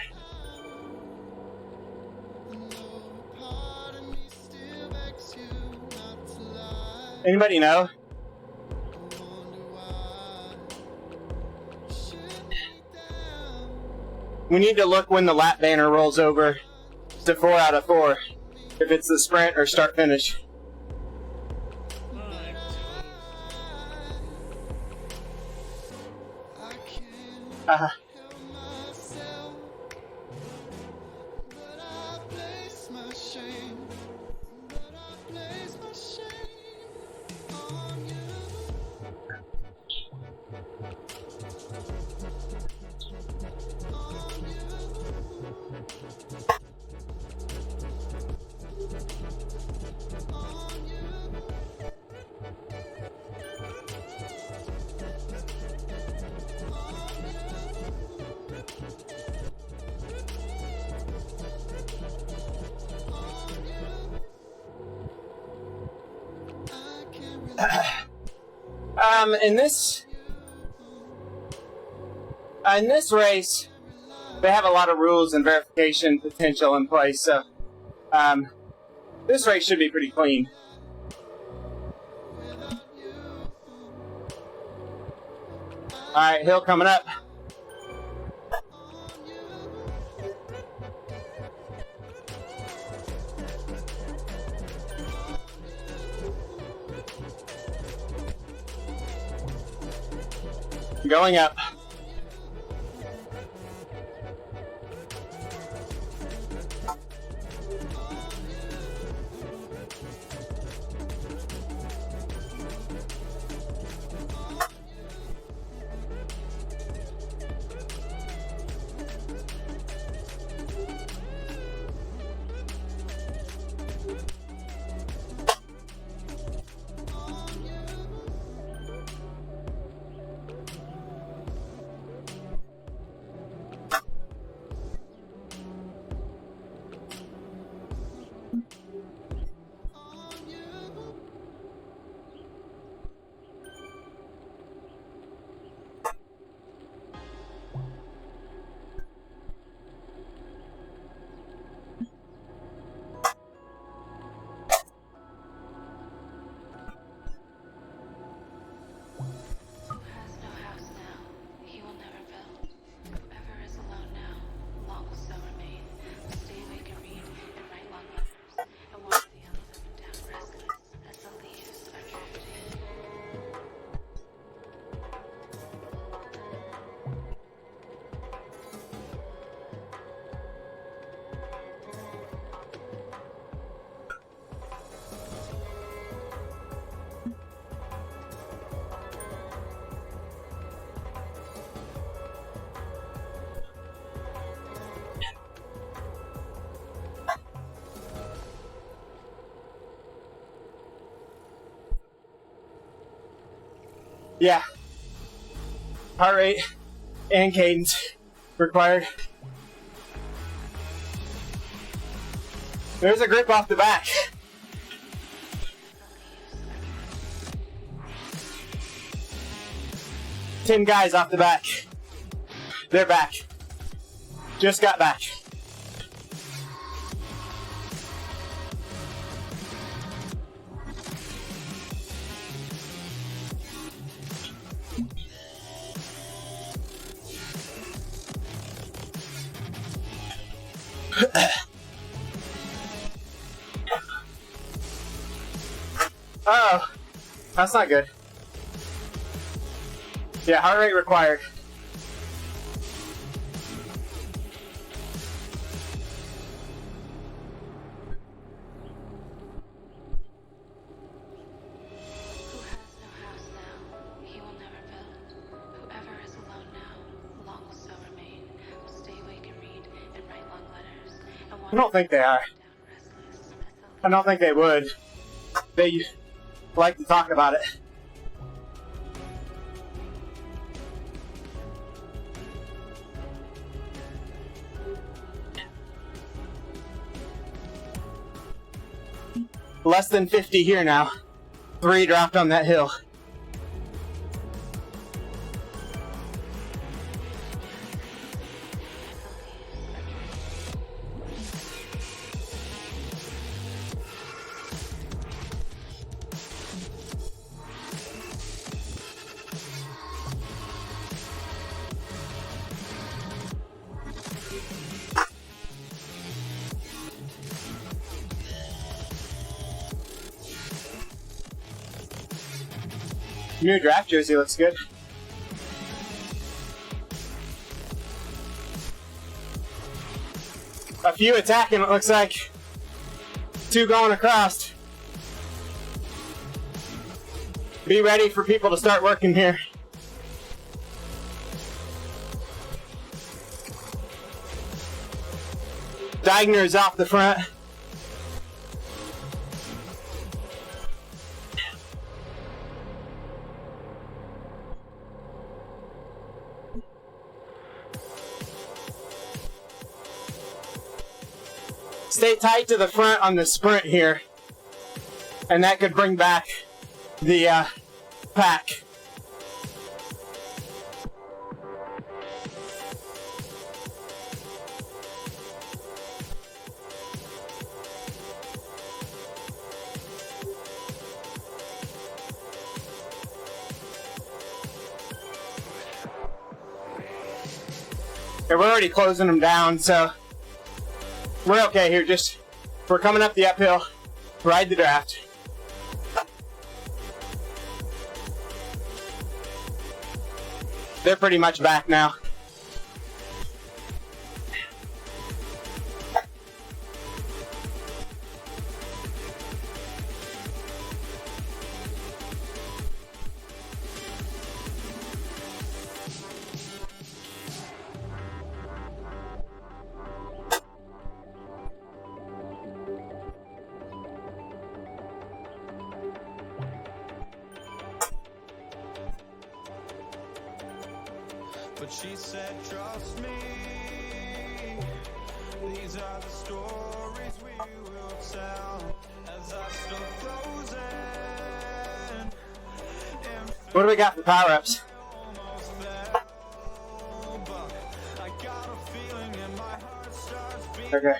Speaker 4: Anybody know? We need to look when the lap banner rolls over to 4 out of 4. If it's the sprint or start finish. In this race, they have a lot of rules and verification potential in place, so this race should be pretty clean. Alright, hill coming up. Going up. Yeah. Heart rate and cadence required. There's a grip off the back. Ten guys off the back. They're back. Just got back. Oh, that's not good. Yeah, heart rate required. I don't think they are. I don't think they would. They like to talk about it. Less than 50 here now. 3 dropped on that hill. New draft jersey looks good. A few attacking, it looks like. 2 going across. Be ready for people to start working here. Digner's off the front. Stay tight to the front on the sprint here, and that could bring back the pack. Okay, we're already closing them down, so we're okay here. Just, we're coming up the uphill. Ride the draft. They're pretty much back now.
Speaker 2: But she said, trust me, these are the stories we will
Speaker 4: What do we got for power-ups? Okay.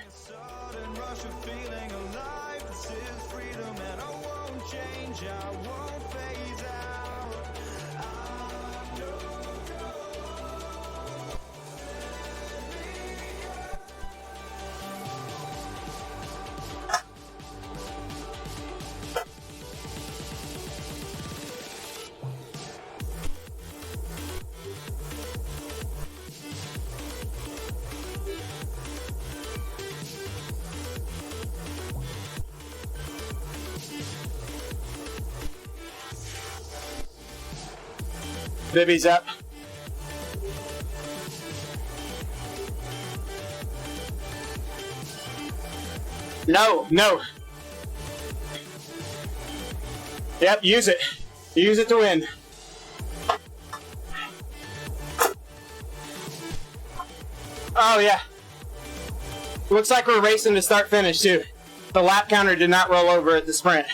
Speaker 4: Bibby's up. No, no. Yep, use it. Use it to win. Oh, yeah. Looks like we're racing to start finish, too. The lap counter did not roll over at the sprint.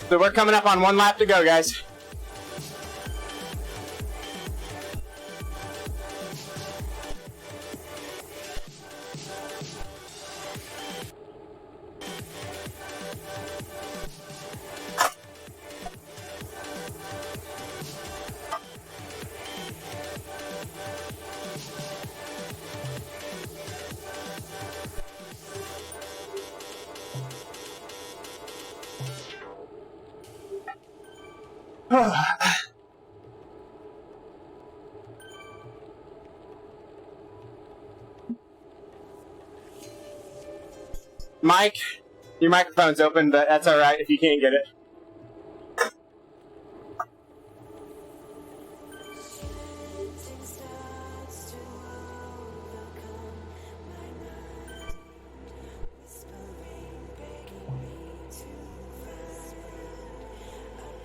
Speaker 4: So we're coming up on 1 lap to go, guys. Mike, your microphone's open, but that's alright if you can't get it.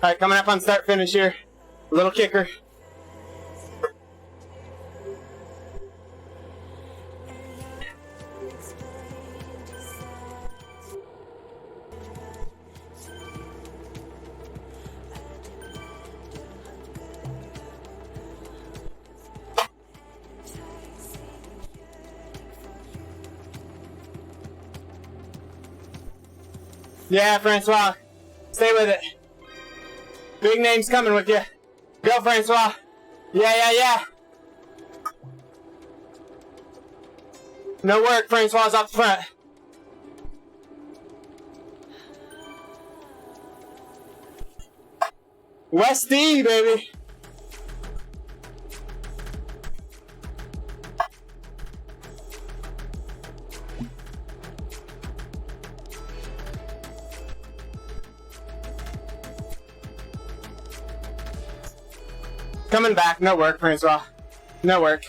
Speaker 4: Alright, coming up on start finish here. A little kicker. Yeah, Francois. Stay with it. Big name's coming with you. Go, Francois. Yeah. No work, Francois up front. West D, baby. Coming back, no work, Francois. No work.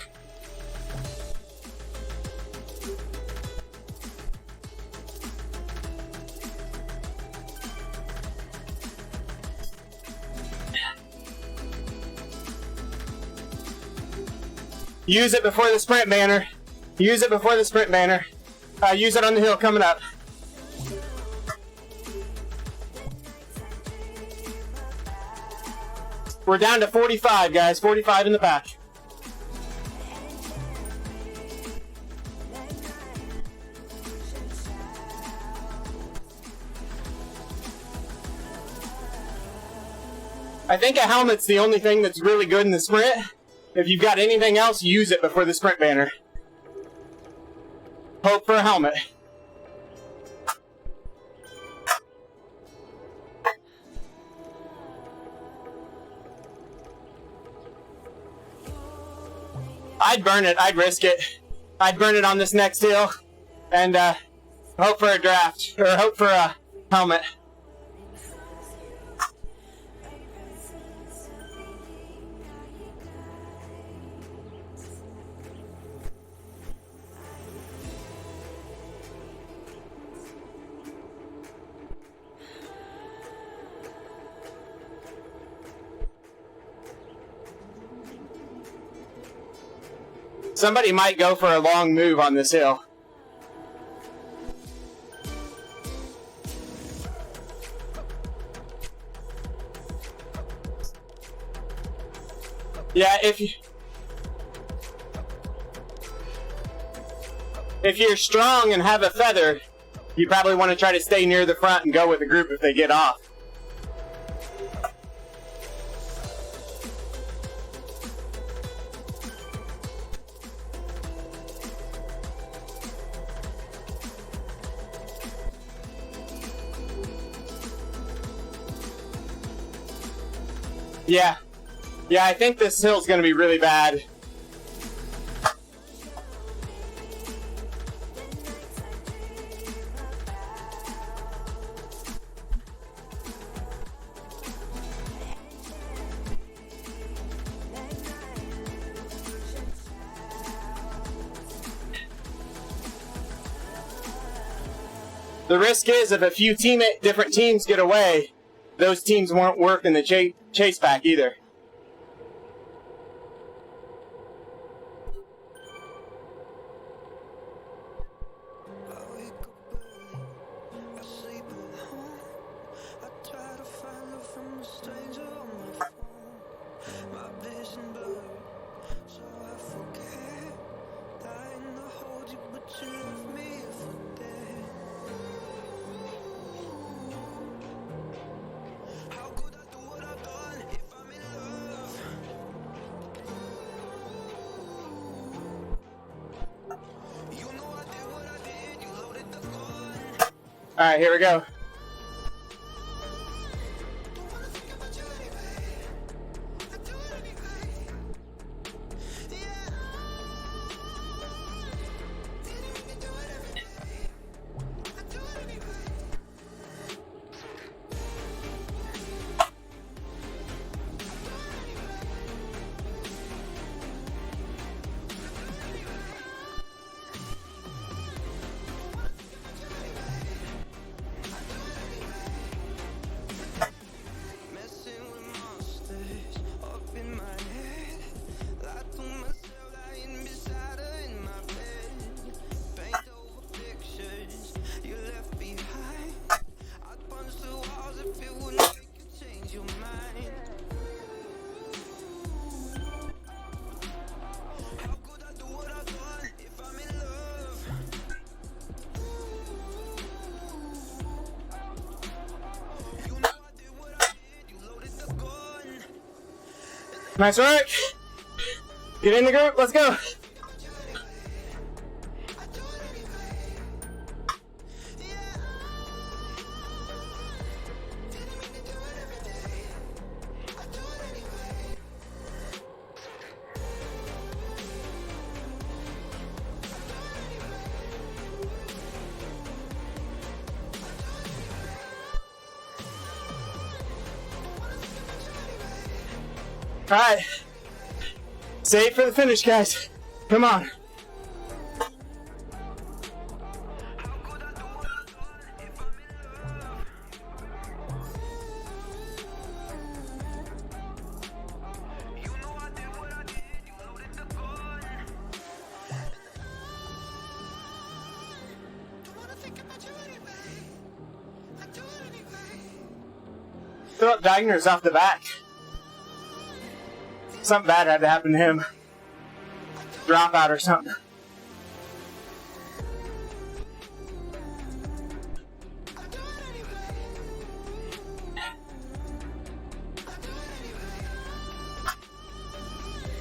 Speaker 4: Use it before the sprint banner. Use it before the sprint banner. Use it on the hill coming up. We're down to 45, guys. 45 in the back. I think a helmet's the only thing that's really good in the sprint. If you've got anything else, use it before the sprint banner. Hope for a helmet. I'd burn it. I'd risk it. I'd burn it on this next hill and hope for a draft or hope for a helmet. Somebody might go for a long move on this hill. Yeah, if you're strong and have a feather, you probably want to try to stay near the front and go with the group if they get off. Yeah, I think this hill's gonna be really bad. The risk is if a few different teams get away, those teams won't work in the chase pack either. Alright, here we go. Nice work. Get in the group. Let's go. All right. Save for the finish, guys. Come on. Philip Wagner's off the back. Something bad had to happen to him. Drop out or something.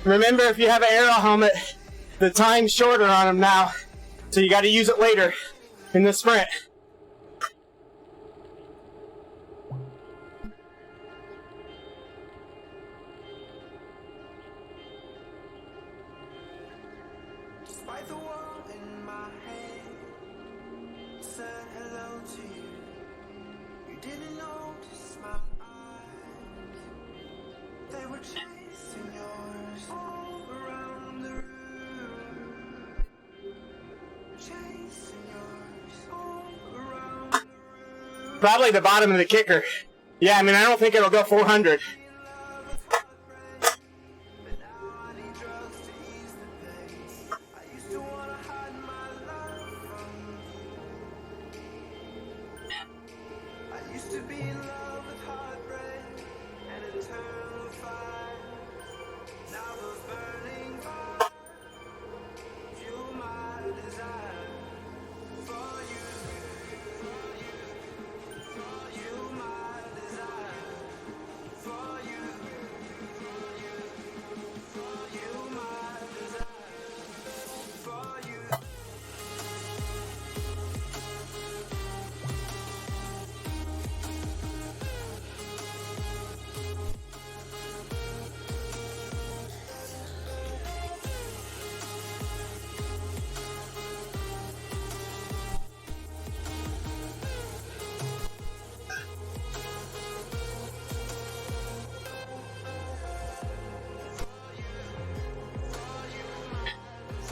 Speaker 4: Remember, if you have an aero helmet, the time's shorter on them now, so you got to use it later in the sprint.
Speaker 2: By the wall in my head said hello to you. You didn't notice my eyes. They were chasing yours all around the room. Chasing yours all around the room.
Speaker 4: Probably the bottom of the kicker. Yeah, I mean, I don't think it'll go 400.
Speaker 2: But now I need drugs to ease the pain.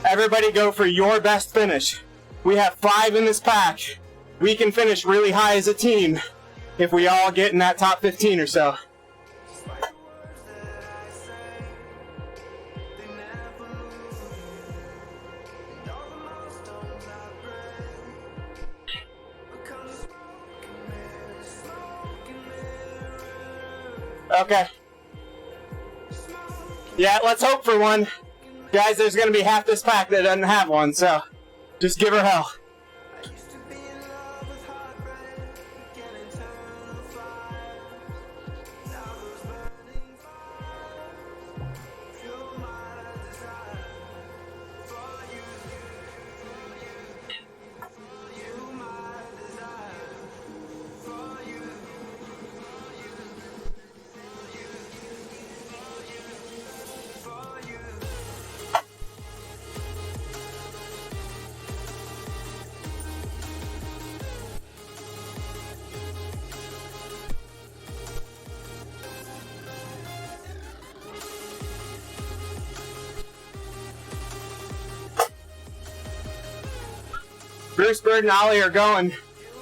Speaker 4: Everybody go for your best finish. We have 5 in this pack. We can finish really high as a team if we all get in that top 15 or so. Okay. Yeah, let's hope for one. Guys, there's gonna be half this pack that doesn't have one, so just give her hell. Bruce, Bird, and Ollie are going.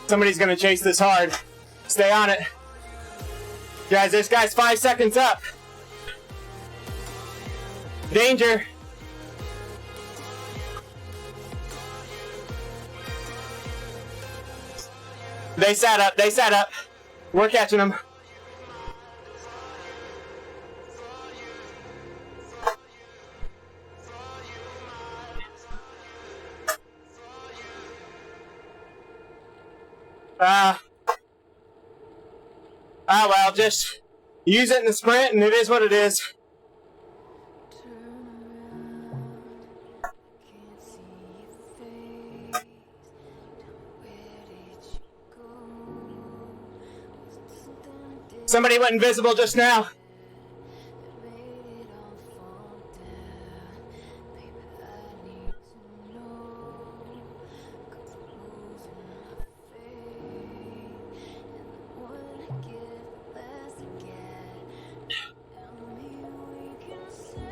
Speaker 4: Somebody's gonna chase this hard. Stay on it. Guys, this guy's 5 seconds up. Danger. They sat up. We're catching them. Well, just use it in the sprint, and it is what it is. Somebody went invisible just now.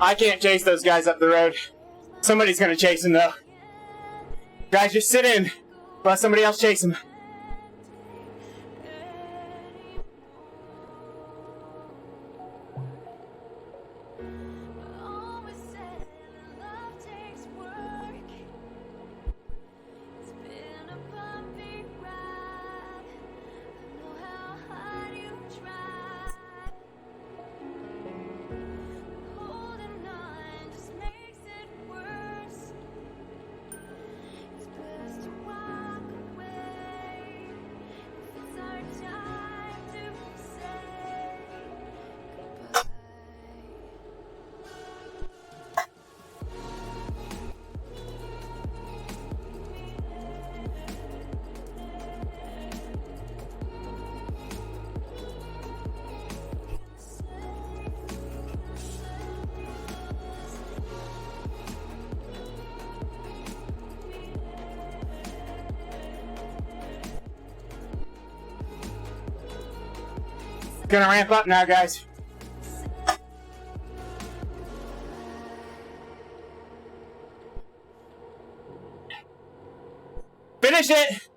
Speaker 4: I can't chase those guys up the road. Somebody's gonna chase them though. Guys, just sit in. Let somebody else chase them. Gonna ramp up now, guys. Finish it!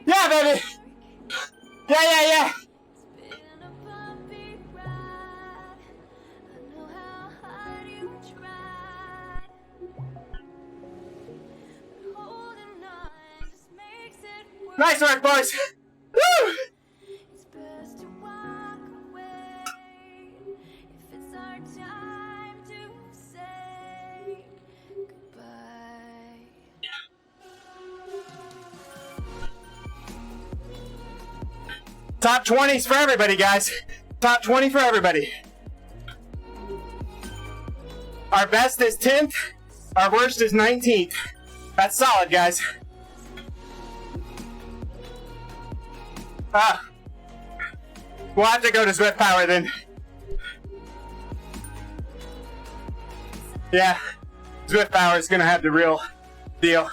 Speaker 4: Yeah, baby! Yeah. Nice work, boys! Woo! Top 20s for everybody, guys. Top 20 for everybody. Our best is 10th. Our worst is 19th. That's solid, guys. We'll have to go to Zwift Power then. Yeah, Zwift Power is gonna have the real deal.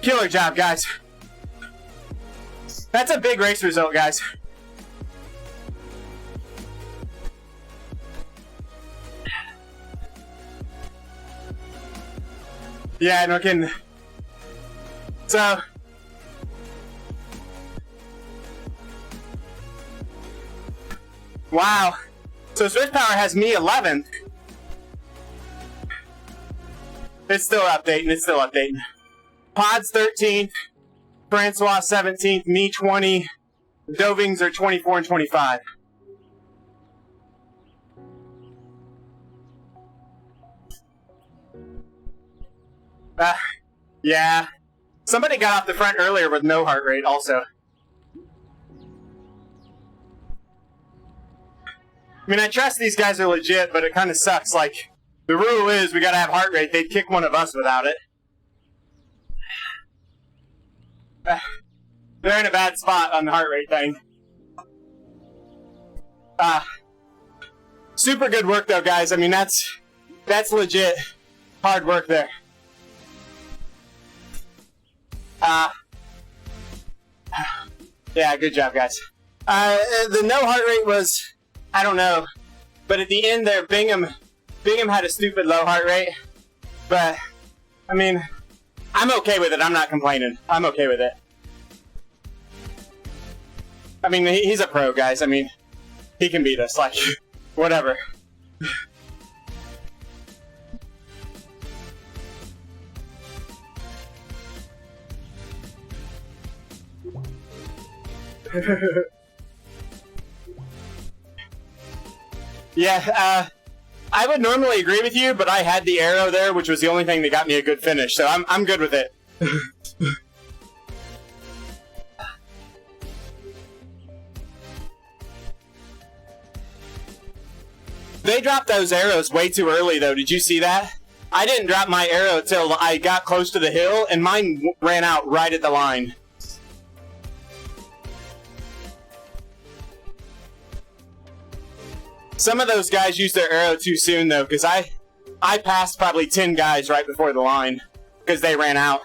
Speaker 4: Killer job, guys. That's a big race result, guys. Yeah, no kidding. So, wow. So Zwift Power has me 11th. It's still updating, it's still updating. Pod's 13th, Francois 17th, me 20, Dovings are 24 and 25. Yeah. Somebody got off the front earlier with no heart rate also. I mean, I trust these guys are legit, but it kind of sucks. Like, the rule is we gotta have heart rate. They'd kick one of us without it. They're in a bad spot on the heart rate thing. Super good work though, guys. I mean, that's legit hard work there. Yeah, good job, guys. The no heart rate was, I don't know, but at the end there, Bingham had a stupid low heart rate, but, I mean, I'm okay with it. I'm not complaining. I'm okay with it. I mean, he's a pro, guys. I mean, he can beat us, like, whatever. Yeah, I would normally agree with you, but I had the arrow there, which was the only thing that got me a good finish, so I'm good with it. They dropped those arrows way too early, though. Did you see that? I didn't drop my arrow till I got close to the hill, and mine ran out right at the line. Some of those guys used their arrow too soon, though, because I passed probably 10 guys right before the line, because they ran out.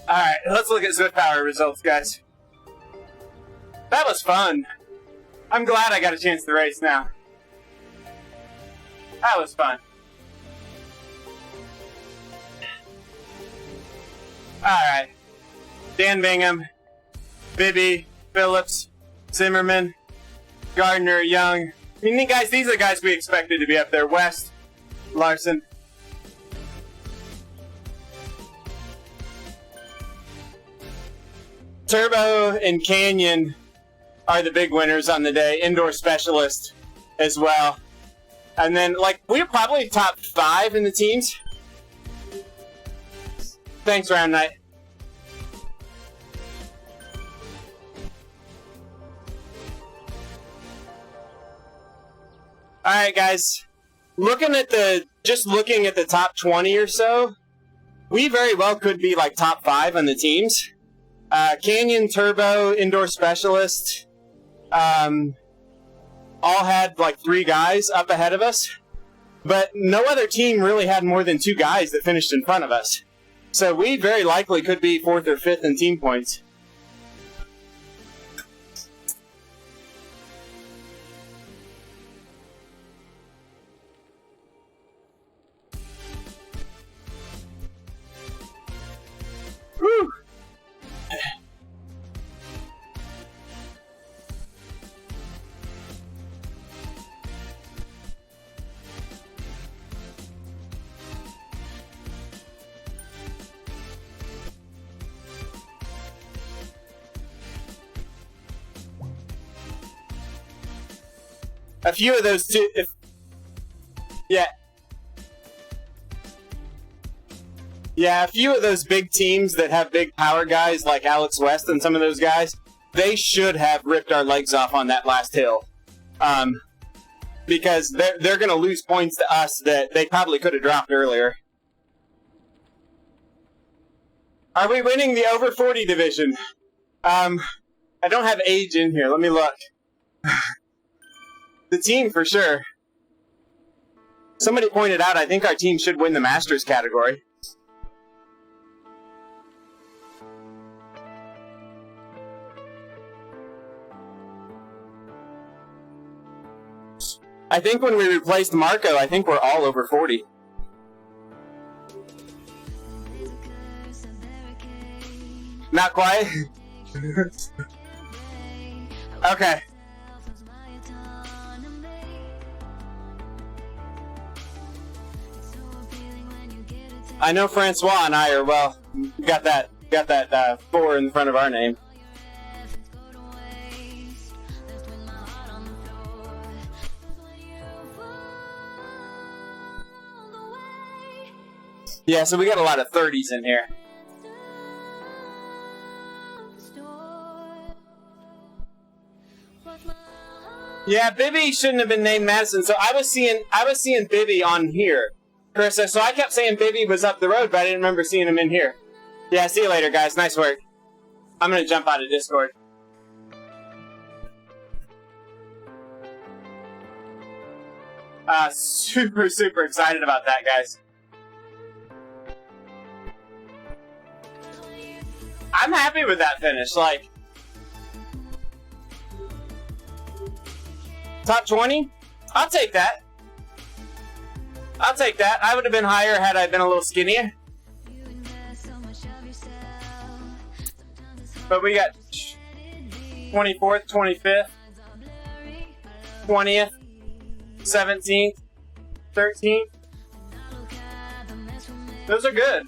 Speaker 4: Alright, let's look at Zwift Power results, guys. That was fun. I'm glad I got a chance to race now. That was fun. Alright. Dan Bingham, Bibby, Phillips, Zimmerman, Gardner, Young. I mean, guys, these are the guys we expected to be up there. West, Larson. Turbo and Canyon are the big winners on the day. Indoor Specialist as well. And then, like, we're probably top 5 in the teams. Thanks, Round Night. Alright, guys. Just looking at the top 20 or so, we very well could be like top 5 on the teams. Canyon, Turbo, Indoor Specialist, all had like 3 guys up ahead of us. But no other team really had more than 2 guys that finished in front of us. So we very likely could be 4th or 5th in team points. Woo! A few of those two, yeah. Yeah, a few of those big teams that have big power guys like Alex West and some of those guys, they should have ripped our legs off on that last hill. Because they're going to lose points to us that they probably could have dropped earlier. Are we winning the over 40 division? I don't have age in here. Let me look. The team for sure. Somebody pointed out I think our team should win the Masters category. I think when we replaced Marco, I think we're all over 40. Not quite? Okay. I know Francois and I are, well, got that 4 in front of our name. Yeah, so we got a lot of 30s in here. Yeah, Bibby shouldn't have been named Madison. So I was seeing Bibby on here, Chris. So I kept saying Bibby was up the road, but I didn't remember seeing him in here. Yeah, see you later, guys. Nice work. I'm gonna jump out of Discord. Super excited about that, guys. I'm happy with that finish. Like, top 20? I'll take that. I'll take that. I would have been higher had I been a little skinnier. But we got 24th, 25th, 20th, 17th, 13th. Those are good.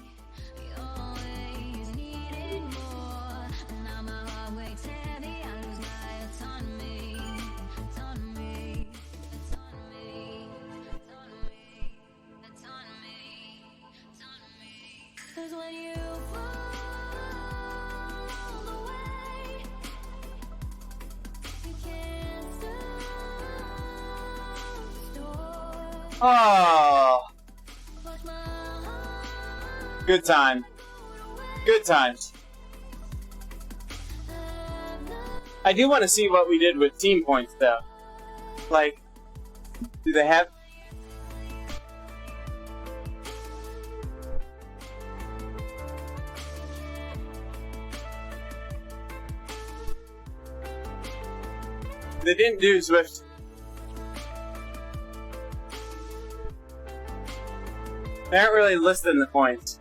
Speaker 4: Oh, good time. Good times. I do want to see what we did with team points, though. Like, do they have... They didn't do Zwift. They aren't really listing the points.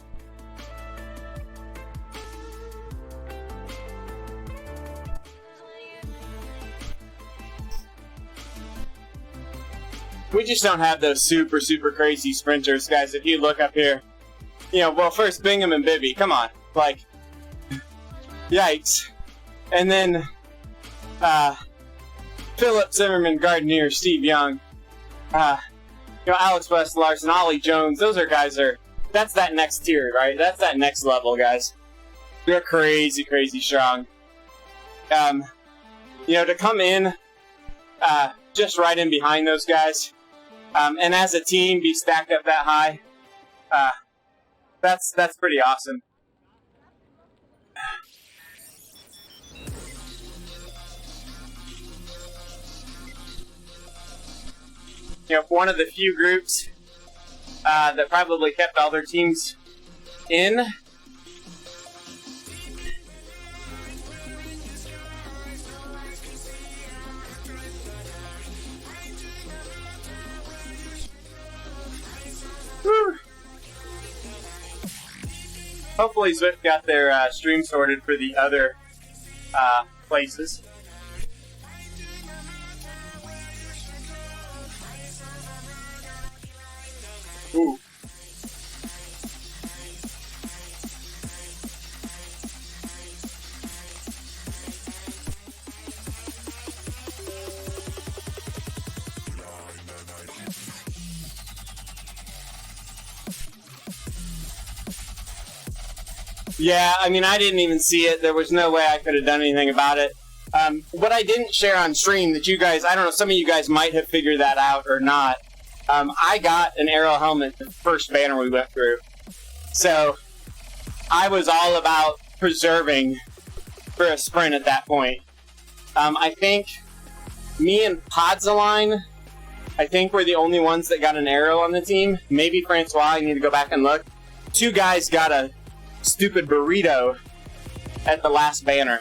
Speaker 4: We just don't have those super crazy sprinters, guys. If you look up here, you know, well, first Bingham and Bibby, come on, like, yikes. And then, Philip, Zimmerman, Gardner, Steve Young, you know, Alex West, Larson, Ollie Jones, those are guys that's that next tier, right? That's that next level, guys. They're crazy strong. You know, to come in, just right in behind those guys, and as a team be stacked up that high, that's pretty awesome. You know, one of the few groups that probably kept all their teams in. Whew. Hopefully Zwift got their stream sorted for the other places. Ooh. Yeah, I mean, I didn't even see it. There was no way I could have done anything about it. What I didn't share on stream that you guys, I don't know, some of you guys might have figured that out or not. I got an aero helmet the first banner we went through. So I was all about preserving for a sprint at that point. I think me and Podzaline, I think we're the only ones that got an arrow on the team. Maybe Francois, I need to go back and look. 2 guys got a stupid burrito at the last banner.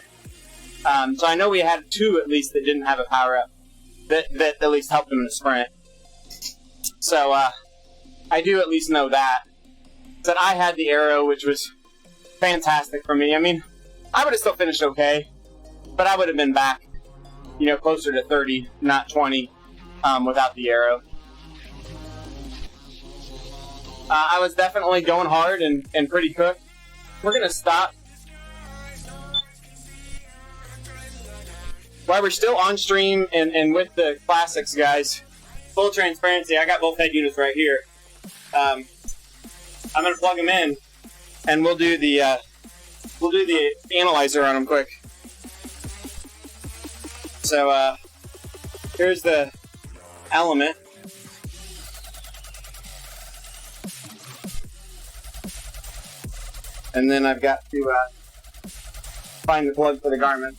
Speaker 4: So I know we had 2 at least that didn't have a power-up that at least helped them in the sprint. So I do at least know that. That I had the arrow, which was fantastic for me. I mean, I would have still finished okay, but I would have been back, you know, closer to 30, not 20, without the arrow. I was definitely going hard and pretty cooked. We're going to stop. While we're still on stream and with the classics, guys, full transparency, I got both head units right here. I'm going to plug them in, and we'll do the analyzer on them quick. So here's the element. And then I've got to find the plug for the garment.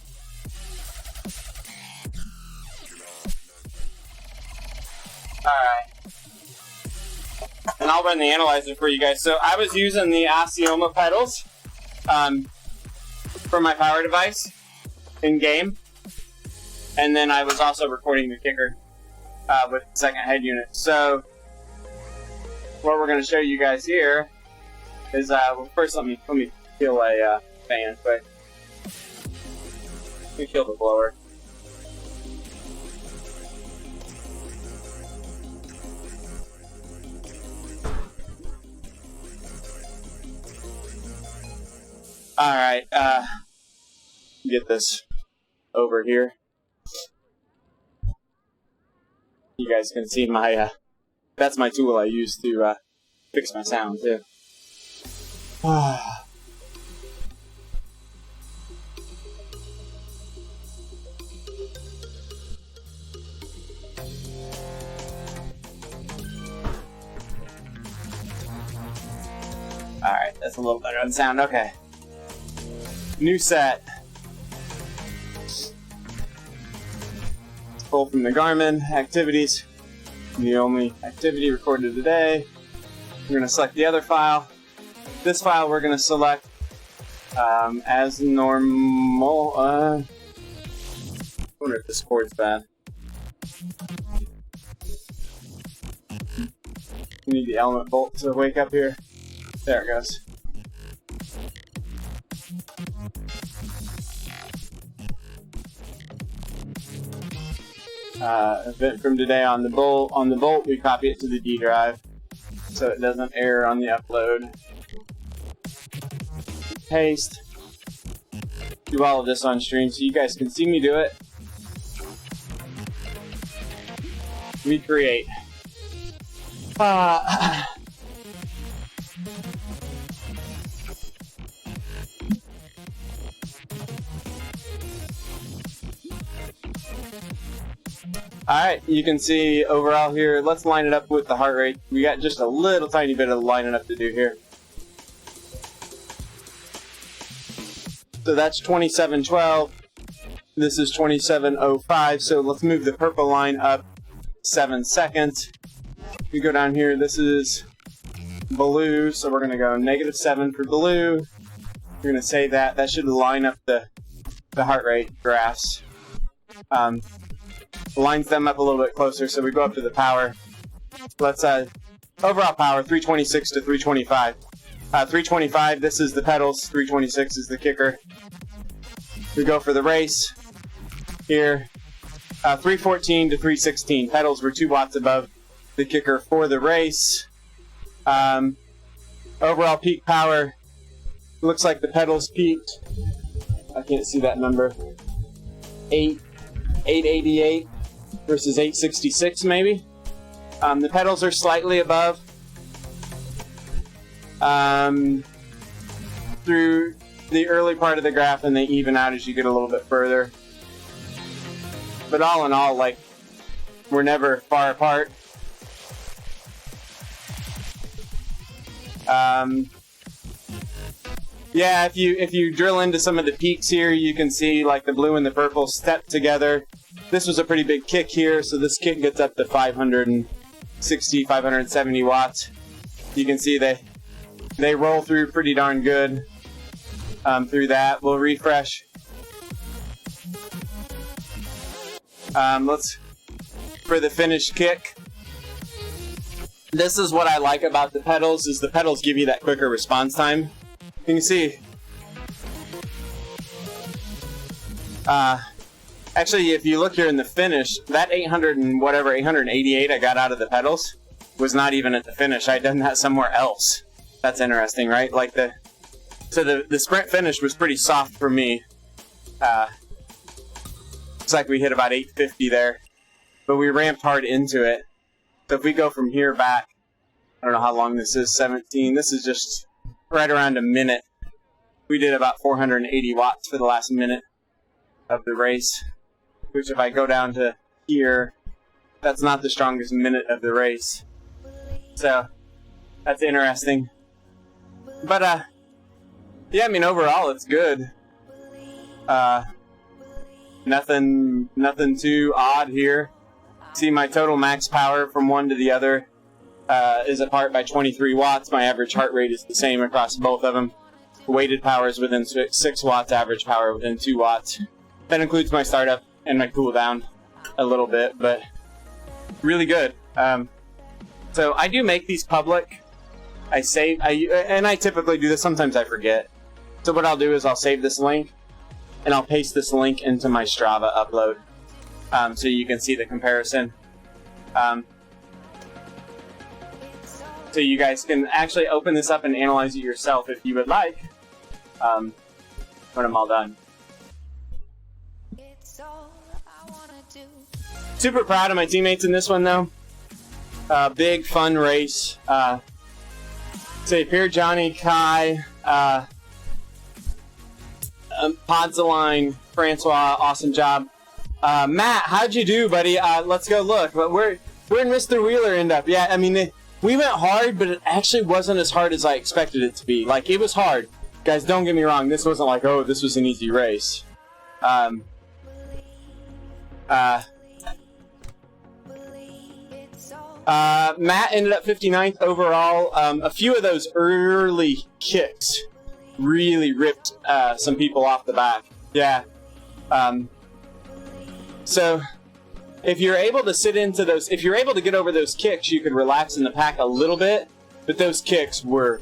Speaker 4: Alright. And I'll run the analyzer for you guys. So I was using the Asioma pedals for my power device in game. And then I was also recording the kicker with the second head unit. So what we're going to show you guys here is, well, first let me kill a fan quick. Let me kill the blower. Alright, get this over here. You guys can see my, that's my tool I use to fix my sound too. Alright, that's a little better on sound. Okay. New set. Pull from the Garmin activities. The only activity recorded today. We're going to select the other file. This file we're going to select as normal. I wonder if this cord's bad. We need the element bolt to wake up here. There it goes. Event from today on the bolt, we copy it to the D drive so it doesn't error on the upload. Paste. Do all of this on stream so you guys can see me do it. Recreate. Alright, you can see overall here, let's line it up with the heart rate. We got just a little tiny bit of lining up to do here. So that's 2712. This is 2705. So let's move the purple line up 7 seconds. We go down here, this is blue, so we're going to go -7 for blue. We're going to say that. That should line up the heart rate graphs. Lines them up a little bit closer, so we go up to the power. Let's overall power 326 to 325. 325, this is the pedals. 326 is the kicker. We go for the race here. 314 to 316. Pedals were 2 watts above the kicker for the race. Overall peak power looks like the pedals peaked. I can't see that number. 888 versus 866 maybe. The pedals are slightly above. through the early part of the graph and they even out as you get a little bit further. But all in all, like, we're never far apart. Yeah, if you drill into some of the peaks here, you can see like the blue and the purple step together. This was a pretty big kick here, so this kick gets up to 560, 570 watts. You can see they roll through pretty darn good through that. We'll refresh. Let's for the finished kick. This is what I like about the pedals, is the pedals give you that quicker response time. You can see. Actually, if you look here in the finish, that 800 and whatever, 888 I got out of the pedals was not even at the finish. I'd done that somewhere else. That's interesting, right? Like the sprint finish was pretty soft for me. Looks like we hit about 850 there, but we ramped hard into it. So if we go from here back, I don't know how long this is, 17. This is just right around a minute. We did about 480 watts for the last minute of the race, which if I go down to here, that's not the strongest minute of the race. So that's interesting. But yeah, I mean overall it's good. Nothing too odd here. See, my total max power from one to the other is apart by 23 watts. My average heart rate is the same across both of them. Weighted power is within 6 watts, average power within 2 watts. That includes my startup and my cool down a little bit, but really good. So I do make these public. And I typically do this. Sometimes I forget. So what I'll do is I'll save this link and I'll paste this link into my Strava upload. So you can see the comparison. So you guys can actually open this up and analyze it yourself if you would like, when I'm all done. Super proud of my teammates in this one, though. Big, fun race. Say, Pierre, Johnny, Kai, Podzaline, Francois, awesome job. Matt, how'd you do, buddy? Let's go look. Where in Mr. Wheeler end up? Yeah, I mean, we went hard, but it actually wasn't as hard as I expected it to be. Like, it was hard. Guys, don't get me wrong. This wasn't like, oh, this was an easy race. Matt ended up 59th overall. A few of those early kicks really ripped some people off the back. Yeah. So if you're able to sit into those, if you're able to get over those kicks, you can relax in the pack a little bit. But those kicks were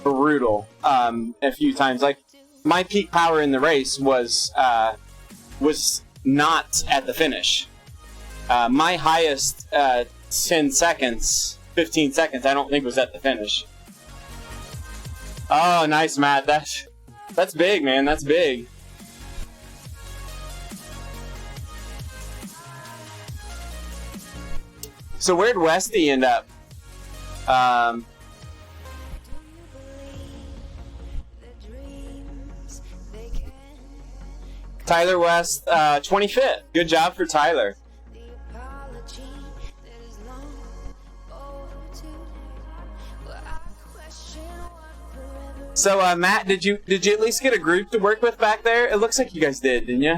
Speaker 4: brutal a few times. Like, my peak power in the race was not at the finish. My highest 10 seconds, 15 seconds, I don't think was at the finish. Oh, nice, Matt. That's big, man. That's big. So where'd Westy end up? Tyler West, 25th. Good job for Tyler. So, Matt, did you at least get a group to work with back there? It looks like you guys did, didn't you?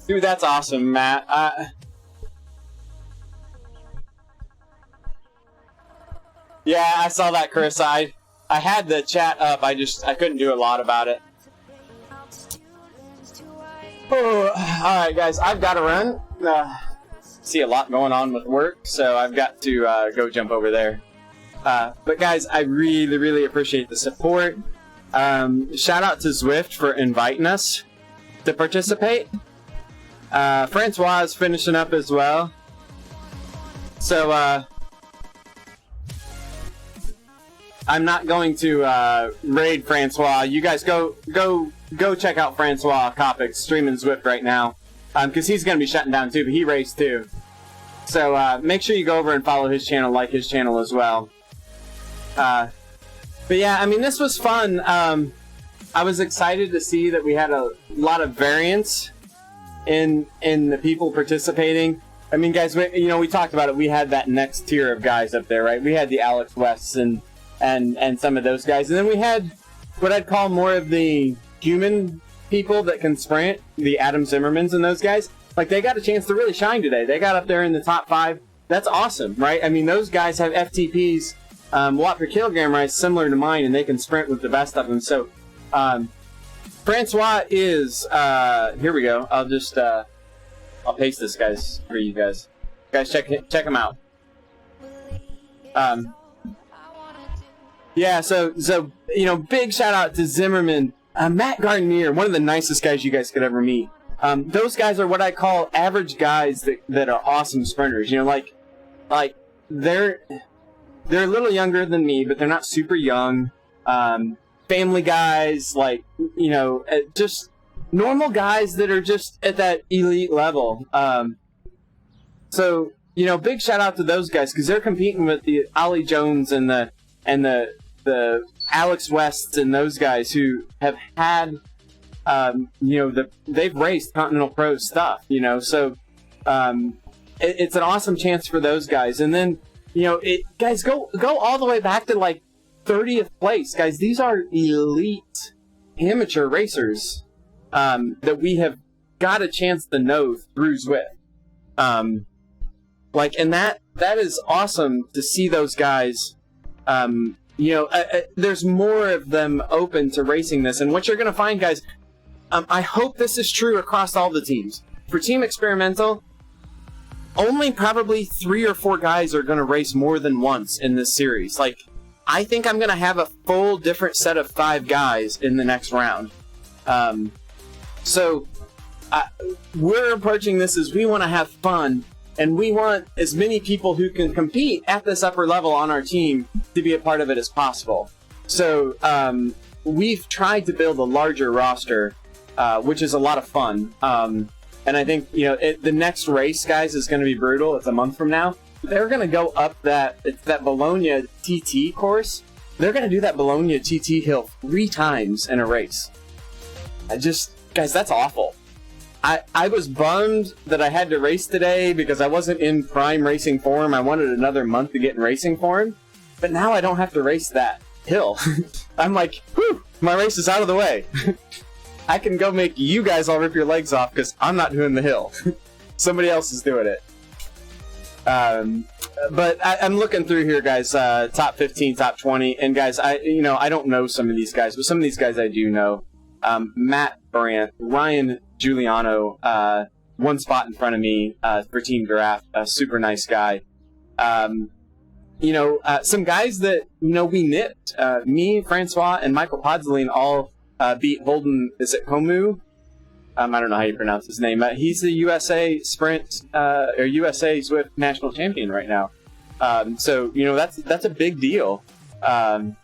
Speaker 4: Dude, that's awesome, Matt. Yeah, I saw that, Chris. I had the chat up. I couldn't do a lot about it. Oh, all right, guys. I've got to run. See a lot going on with work, so I've got to go jump over there. But guys, I really, really appreciate the support. Shout out to Zwift for inviting us to participate. Francois is finishing up as well. So I'm not going to raid Francois. You guys go check out Francois Kopic's streaming Zwift right now, because he's going to be shutting down too, but he raced too. So make sure you go over and follow his channel, like his channel as well. But yeah, I mean, this was fun. I was excited to see that we had a lot of variance in the people participating. I mean, guys, we talked about it. We had that next tier of guys up there, right? We had the Alex Wests and some of those guys. And then we had what I'd call more of the human people that can sprint, the Adam Zimmermans and those guys. Like, they got a chance to really shine today. They got up there in the top 5. That's awesome, right? I mean, those guys have FTPs, watt per kilogram, right, similar to mine, and they can sprint with the best of them. So, Francois is, here we go. I'll just, I'll paste this, guys, for you guys. Guys, check him out. Yeah, so big shout out to Zimmerman. Matt Gardner, one of the nicest guys you guys could ever meet. Those guys are what I call average guys that are awesome sprinters. Like they're a little younger than me, but they're not super young. Family guys, just normal guys that are just at that elite level. So big shout out to those guys because they're competing with the Ollie Jones and the Alex Wests and those guys who have had, they've raced Continental Pro stuff, so it's an awesome chance for those guys. And then, guys, go all the way back to 30th place, guys. These are elite amateur racers that we have got a chance to know through Zwift. And that is awesome to see those guys. There's more of them open to racing this. And what you're going to find, guys, I hope this is true across all the teams. For Team Experimental, only probably 3 or 4 guys are going to race more than once in this series. I think I'm going to have a full different set of 5 guys in the next round. So we're approaching this as we want to have fun. And we want as many people who can compete at this upper level on our team to be a part of it as possible. So we've tried to build a larger roster, which is a lot of fun. And I think, the next race, guys, is going to be brutal. It's a month from now. They're going to go up that Bologna TT course. They're going to do that Bologna TT hill 3 times in a race. Guys, that's awful. I was bummed that I had to race today because I wasn't in prime racing form. I wanted another month to get in racing form. But now I don't have to race that hill. I'm like, whew, my race is out of the way. I can go make you guys all rip your legs off because I'm not doing the hill. Somebody else is doing it. But I'm looking through here, guys, top 15, top 20. And guys, I don't know some of these guys, but some of these guys I do know. Matt Brandt, Ryan Giuliano, 1 spot in front of me for Team Giraffe, a super nice guy. Some guys that, we nipped. Me, Francois, and Michael Podzoline all beat Holden, is it Komu? I don't know how you pronounce his name. He's the USA Sprint, or USA Zwift national champion right now. So, that's a big deal. And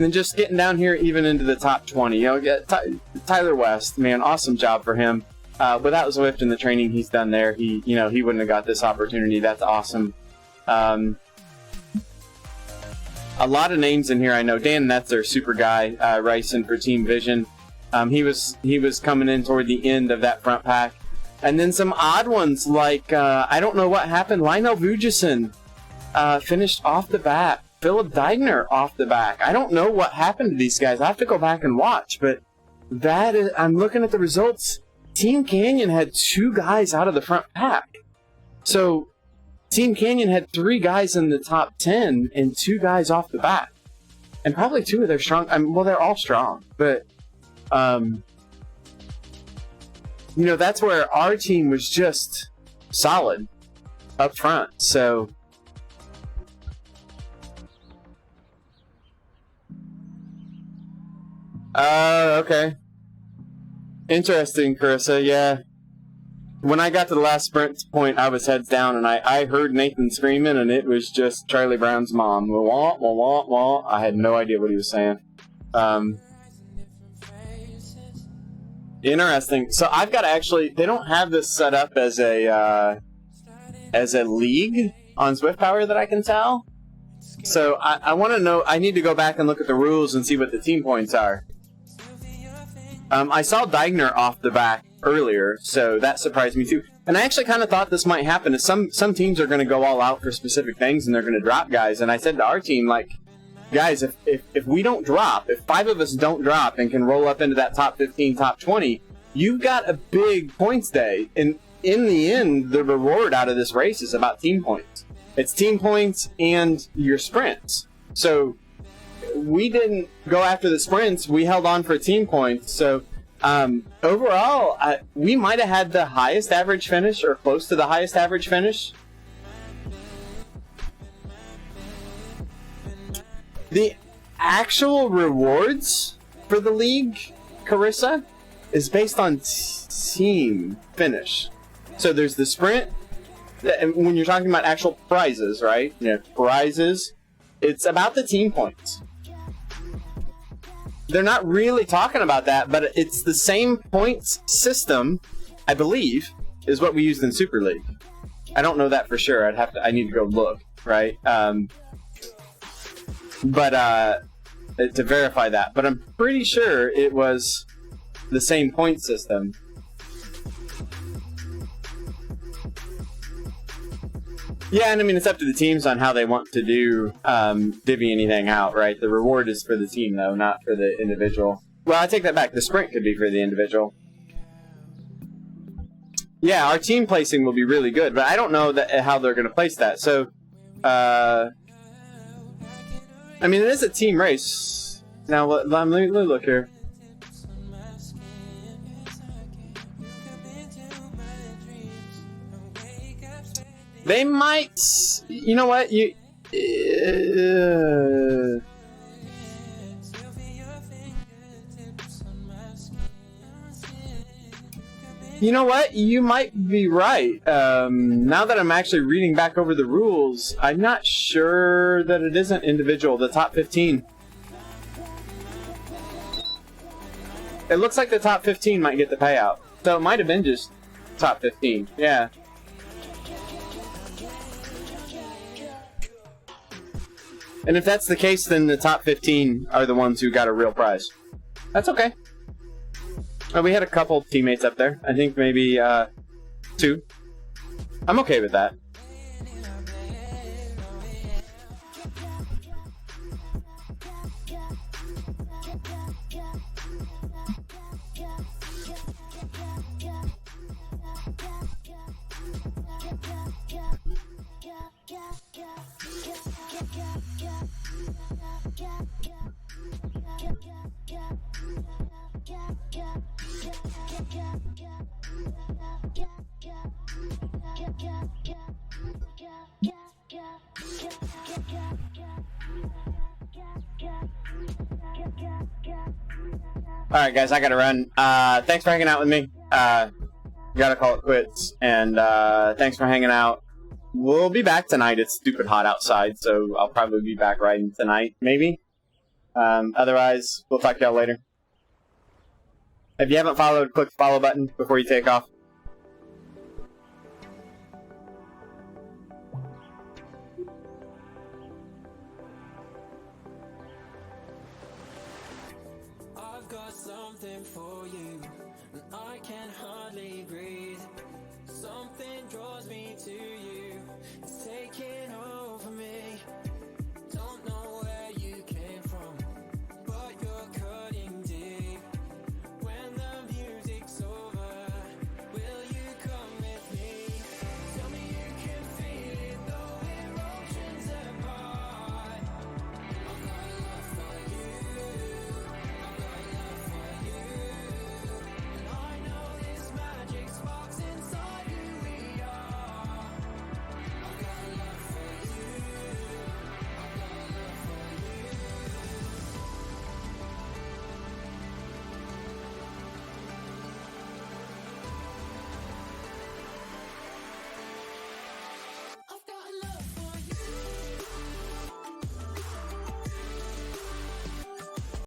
Speaker 4: then just getting down here even into the top 20. Tyler West, man, awesome job for him. Without Zwift and the training he's done there, he wouldn't have got this opportunity. That's awesome. A lot of names in here I know. Dan Netzer, super guy, racing for Team Vision. He was coming in toward the end of that front pack. And then some odd ones like, I don't know what happened. Lionel Vujison finished off the back. Philip Deigner off the back. I don't know what happened to these guys. I have to go back and watch, but I'm looking at the results. Team Canyon had 2 guys out of the front pack. So Team Canyon had 3 guys in the top 10 and 2 guys off the back. And probably 2 of their strong, they're all strong, but that's where our team was just solid up front. So okay. Interesting, Carissa, yeah. When I got to the last sprint point, I was heads down, and I heard Nathan screaming, and it was just Charlie Brown's mom. Wah, wah, wah, wah. I had no idea what he was saying. Interesting. So I've got to actually, they don't have this set up as a league on Zwift Power that I can tell. So I want to know, I need to go back and look at the rules and see what the team points are. I saw Deigner off the back earlier, so that surprised me too. And I actually kind of thought this might happen. Is some teams are going to go all out for specific things and they're going to drop guys. And I said to our team, like, guys, if we don't drop, if 5 of us don't drop and can roll up into that top 15, top 20, you've got a big points day. And in the end, the reward out of this race is about team points. It's team points and your sprints. So we didn't go after the sprints. We held on for team points. So overall, we might have had the highest average finish or close to the highest average finish. The actual rewards for the league, Carissa, is based on team finish. So there's the sprint. And when you're talking about actual prizes, right? Prizes, it's about the team points. They're not really talking about that, but it's the same points system, I believe, is what we used in Super League. I don't know that for sure. I need to go look, right? But to verify that. But I'm pretty sure it was the same point system. Yeah, and I mean, it's up to the teams on how they want to do divvy anything out, right? The reward is for the team, though, not for the individual. Well, I take that back. The sprint could be for the individual. Yeah, our team placing will be really good, but I don't know how they're going to place that. So, I mean, it is a team race. Now, let me look here. They might, you know what, you know what, you might be right. Now that I'm actually reading back over the rules, I'm not sure that it isn't individual, the top 15. It looks like the top 15 might get the payout. So it might have been just top 15, yeah. And if that's the case, then the top 15 are the ones who got a real prize. That's okay. We had a couple teammates up there. I think maybe 2. I'm okay with that. Alright guys, I gotta run. Thanks for hanging out with me. Gotta call it quits. And thanks for hanging out. We'll be back tonight. It's stupid hot outside, so I'll probably be back riding tonight, maybe. Otherwise, we'll talk to y'all later. If you haven't followed, click the follow button before you take off.
Speaker 2: I've got something for you, and I can hardly breathe. Something draws me to you. It's taking